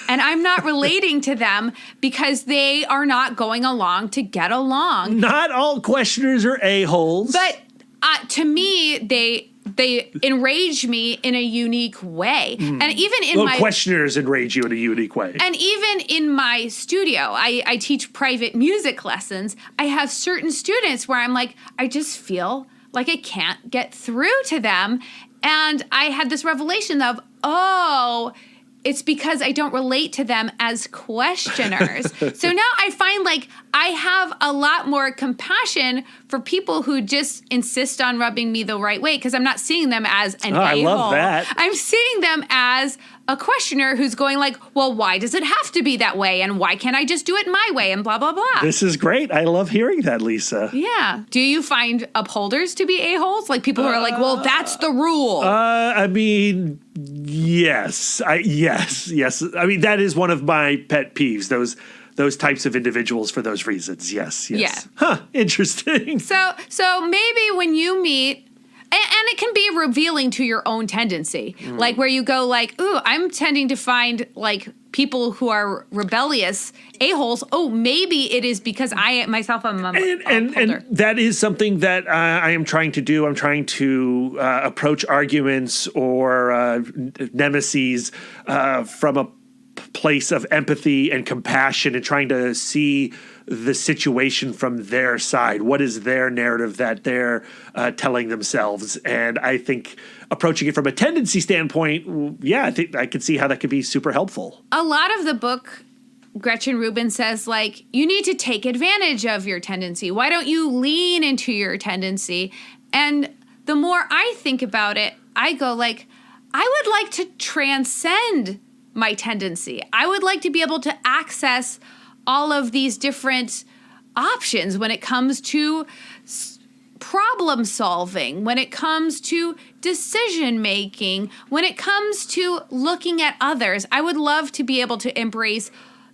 And I'm not relating to them because they are not going along to get along. Not all questioners are a-holes. But to me, they enrage me in a unique way. And even in my questioners enrage you in a unique way. And even in my studio, I teach private music lessons. I have certain students where I'm like, I just feel like I can't get through to them. And I had this revelation of, it's because I don't relate to them as questioners. So now I find like I have a lot more compassion for people who just insist on rubbing me the right way because I'm not seeing them as an a-hole. I love that. I'm seeing them as a questioner who's going like, well, why does it have to be that way? And why can't I just do it my way? And blah, blah, blah. This is great. I love hearing that, Lisa. Yeah. Do you find upholders to be a-holes? Like people who are like, well, that's the rule. I mean, yes. Yes. I mean, that is one of my pet peeves, those types of individuals for those reasons. Yes. Yeah. Huh, interesting. So maybe when you meet, and it can be revealing to your own tendency, like where you go like, ooh, I'm tending to find like people who are rebellious a-holes. Oh, maybe it is because I myself am a and that is something that I am trying to do. I'm trying to approach arguments or nemeses from a place of empathy and compassion and trying to see the situation from their side. What is their narrative that they're telling themselves? And I think approaching it from a tendency standpoint, I think I could see how that could be super helpful. A lot of the book, Gretchen Rubin says, like, you need to take advantage of your tendency. Why don't you lean into your tendency? And the more I think about it, I go like, I would like to transcend my tendency. I would like to be able to access all of these different options when it comes to problem solving, when it comes to decision making, when it comes to looking at others. I would love to be able to embrace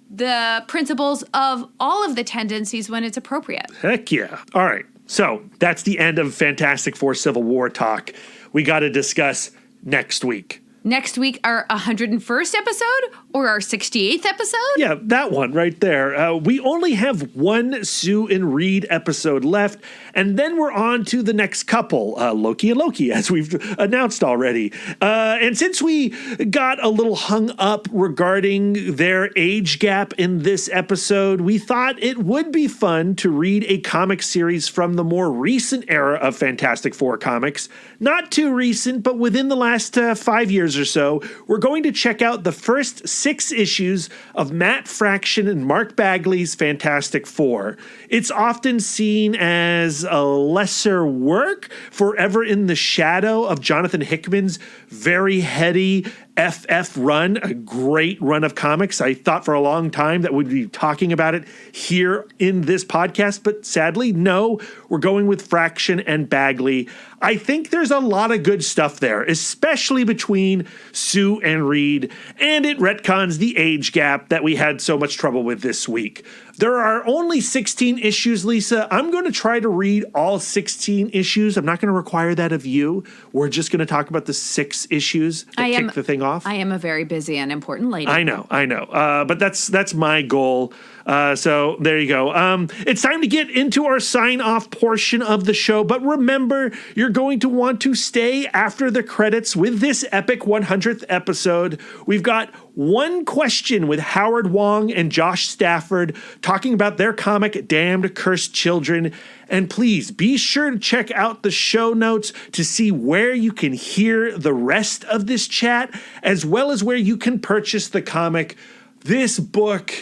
the principles of all of the tendencies when it's appropriate. Heck yeah. All right. So that's the end of Fantastic Four Civil War talk. We got to discuss next week. Next week, our 101st episode or our 68th episode? Yeah, that one right there. We only have one Sue and Reed episode left, and then we're on to the next couple, Loki and Loki, as we've announced already. And since we got a little hung up regarding their age gap in this episode, we thought it would be fun to read a comic series from the more recent era of Fantastic Four comics. Not too recent, but within the last 5 years episodes or so, we're going to check out the first 6 issues of Matt Fraction and Mark Bagley's Fantastic Four. It's often seen as a lesser work, forever in the shadow of Jonathan Hickman's very heady FF run, a great run of comics. I thought for a long time that we'd be talking about it here in this podcast, but sadly, no, we're going with Fraction and Bagley. I think there's a lot of good stuff there, especially between Sue and Reed, and it retcons the age gap that we had so much trouble with this week. There are only 16 issues, Lisa. I'm going to try to read all 16 issues. I'm not going to require that of you. We're just going to talk about the 6 issues that kick the thing off. I am a very busy and important lady. I know. But that's my goal. So there you go. It's time to get into our sign-off portion of the show. But remember, you're going to want to stay after the credits with this epic 100th episode. We've got one question with Howard Wong and Josh Stafford talking about their comic Damned Cursed Children. And please be sure to check out the show notes to see where you can hear the rest of this chat, as well as where you can purchase the comic. This book,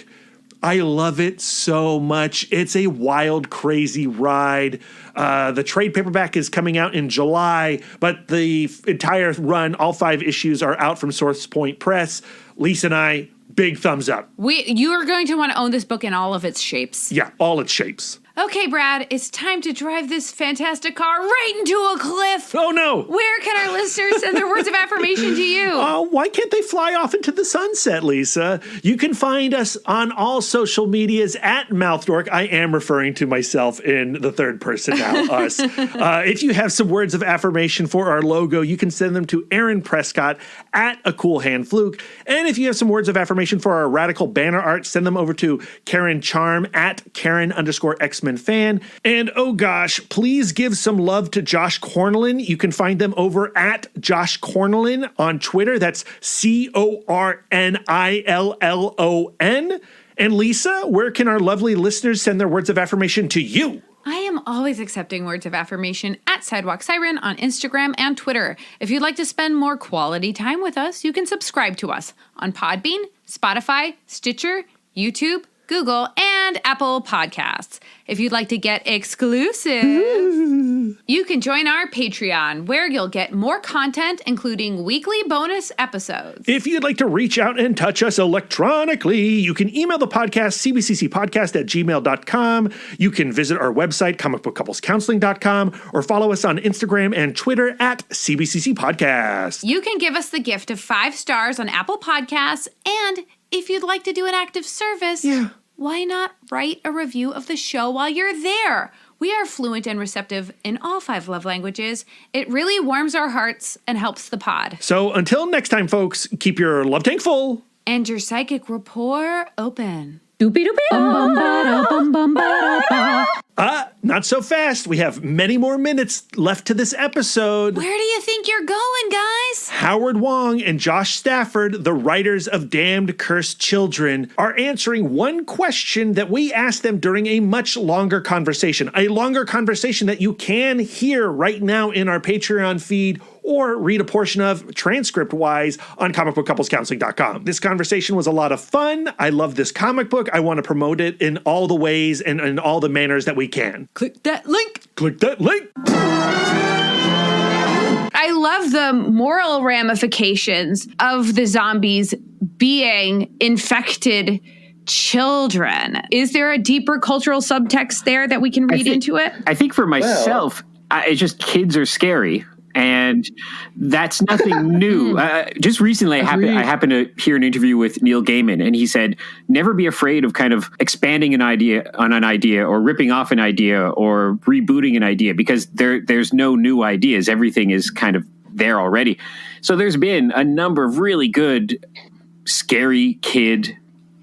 I love it so much. It's a wild, crazy ride. The trade paperback is coming out in July, but the entire run, all 5 issues, are out from Source Point Press. Lisa and I, big thumbs up. You are going to want to own this book in all of its shapes. Yeah, all its shapes. Okay, Brad, it's time to drive this fantastic car right into a cliff. Oh, no. Where can our listeners send their words of affirmation to you? Why can't they fly off into the sunset, Lisa? You can find us on all social medias at Mouthdork. I am referring to myself in the third person now, us. If you have some words of affirmation for our logo, you can send them to Aaron Prescott at A Cool Hand Fluke. And if you have some words of affirmation for our radical banner art, send them over to Karen Charm at Karen_X fan. And oh gosh, please give some love to Josh Cornelin. You can find them over at Josh Cornelin on Twitter. That's CORNILLON. And Lisa, where can our lovely listeners send their words of affirmation to you? I am always accepting words of affirmation at Sidewalk Siren on Instagram and Twitter. If you'd like to spend more quality time with us, you can subscribe to us on Podbean, Spotify, Stitcher, YouTube, Google, and Apple Podcasts. If you'd like to get exclusive, you can join our Patreon, where you'll get more content, including weekly bonus episodes. If you'd like to reach out and touch us electronically, you can email the podcast, cbccpodcast@gmail.com. You can visit our website, comicbookcouplescounseling.com, or follow us on Instagram and Twitter at CBCC Podcast. You can give us the gift of 5 stars on Apple Podcasts, and if you'd like to do an act of service, why not write a review of the show while you're there? We are fluent and receptive in all 5 love languages. It really warms our hearts and helps the pod. So until next time, folks, keep your love tank full. And your psychic rapport open. Not so fast. We have many more minutes left to this episode. Where do you think you're going, guys? Howard Wong and Josh Stafford, the writers of Damned Cursed Children, are answering one question that we asked them during a much longer conversation. A longer conversation that you can hear right now in our Patreon feed, or read a portion of transcript-wise on comicbookcouplescounseling.com. This conversation was a lot of fun. I love this comic book. I want to promote it in all the ways and in all the manners that we can. Click that link. Click that link. I love the moral ramifications of the zombies being infected children. Is there a deeper cultural subtext there that we can read into it? I think for myself, it's just kids are scary. And that's nothing new. Just recently, I happened to hear an interview with Neil Gaiman, and he said, never be afraid of kind of expanding an idea on an idea, or ripping off an idea, or rebooting an idea, because there's no new ideas. Everything is kind of there already. So there's been a number of really good, scary kid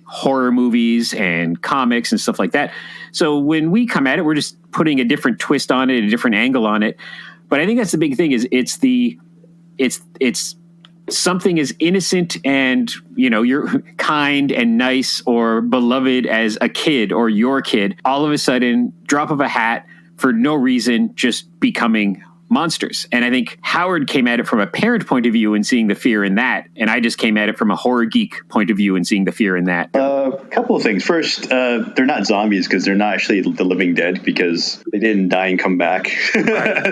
horror movies and comics and stuff like that. So when we come at it, we're just putting a different twist on it, a different angle on it. But I think that's the big thing, is it's something as innocent and, you're kind and nice or beloved as a kid or your kid, all of a sudden, drop of a hat, for no reason, just becoming monsters. And I think Howard came at it from a parent point of view and seeing the fear in that. And I just came at it from a horror geek point of view and seeing the fear in that. A couple of things. First, they're not zombies because they're not actually the living dead because they didn't die and come back.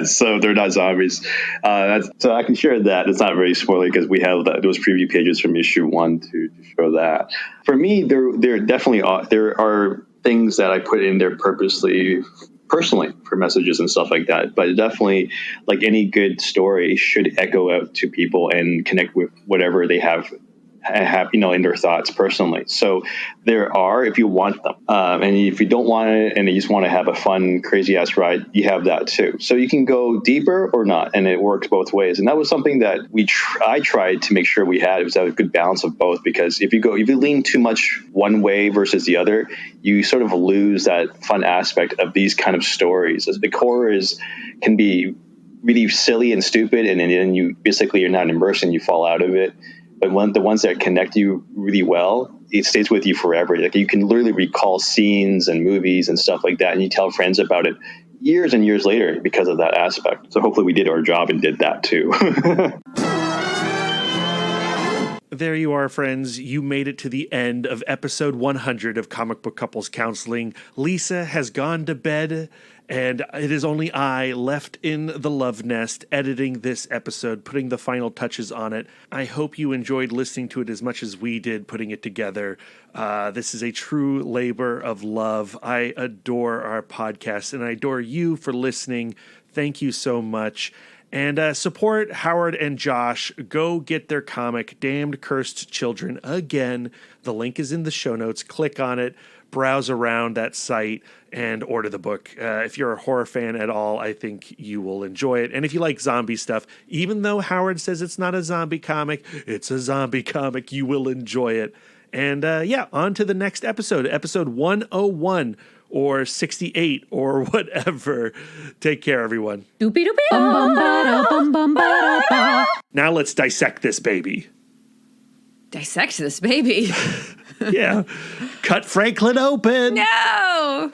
So they're not zombies. So I can share that. It's not very spoilery because we have those preview pages from issue 1 to show that. For me, there definitely are things that I put in there purposely, personally, for messages and stuff like that. But definitely, like any good story, should echo out to people and connect with whatever they have in their thoughts personally. So there are, if you want them, and if you don't want it and you just want to have a fun, crazy ass ride, you have that too. So you can go deeper or not, and it works both ways. And that was something that I tried to make sure we had. It was a good balance of both, because if you lean too much one way versus the other, you sort of lose that fun aspect of these kind of stories. As the horror can be really silly and stupid, and then you're not immersed and you fall out of it. But the ones that connect you really well, it stays with you forever. Like you can literally recall scenes and movies and stuff like that, and you tell friends about it years and years later because of that aspect. So hopefully we did our job and did that too. There you are, friends. You made it to the end of episode 100 of Comic Book Couples Counseling. Lisa has gone to bed, and it is only I left in the love nest editing this episode, putting the final touches on it. I hope you enjoyed listening to it as much as we did putting it together. This is a true labor of love. I adore our podcast, and I adore you for listening. Thank you so much. And support Howard and Josh. Go get their comic, Damned Cursed Children, again. The link is in the show notes. Click on it, browse around that site, and order the book. If you're a horror fan at all, I think you will enjoy it. And if you like zombie stuff, even though Howard says it's not a zombie comic, it's a zombie comic. You will enjoy it. And on to the next episode, episode 101. Or 68 or whatever. Take care, everyone. Now let's dissect this baby. Dissect this baby? Yeah. Cut Franklin open. No!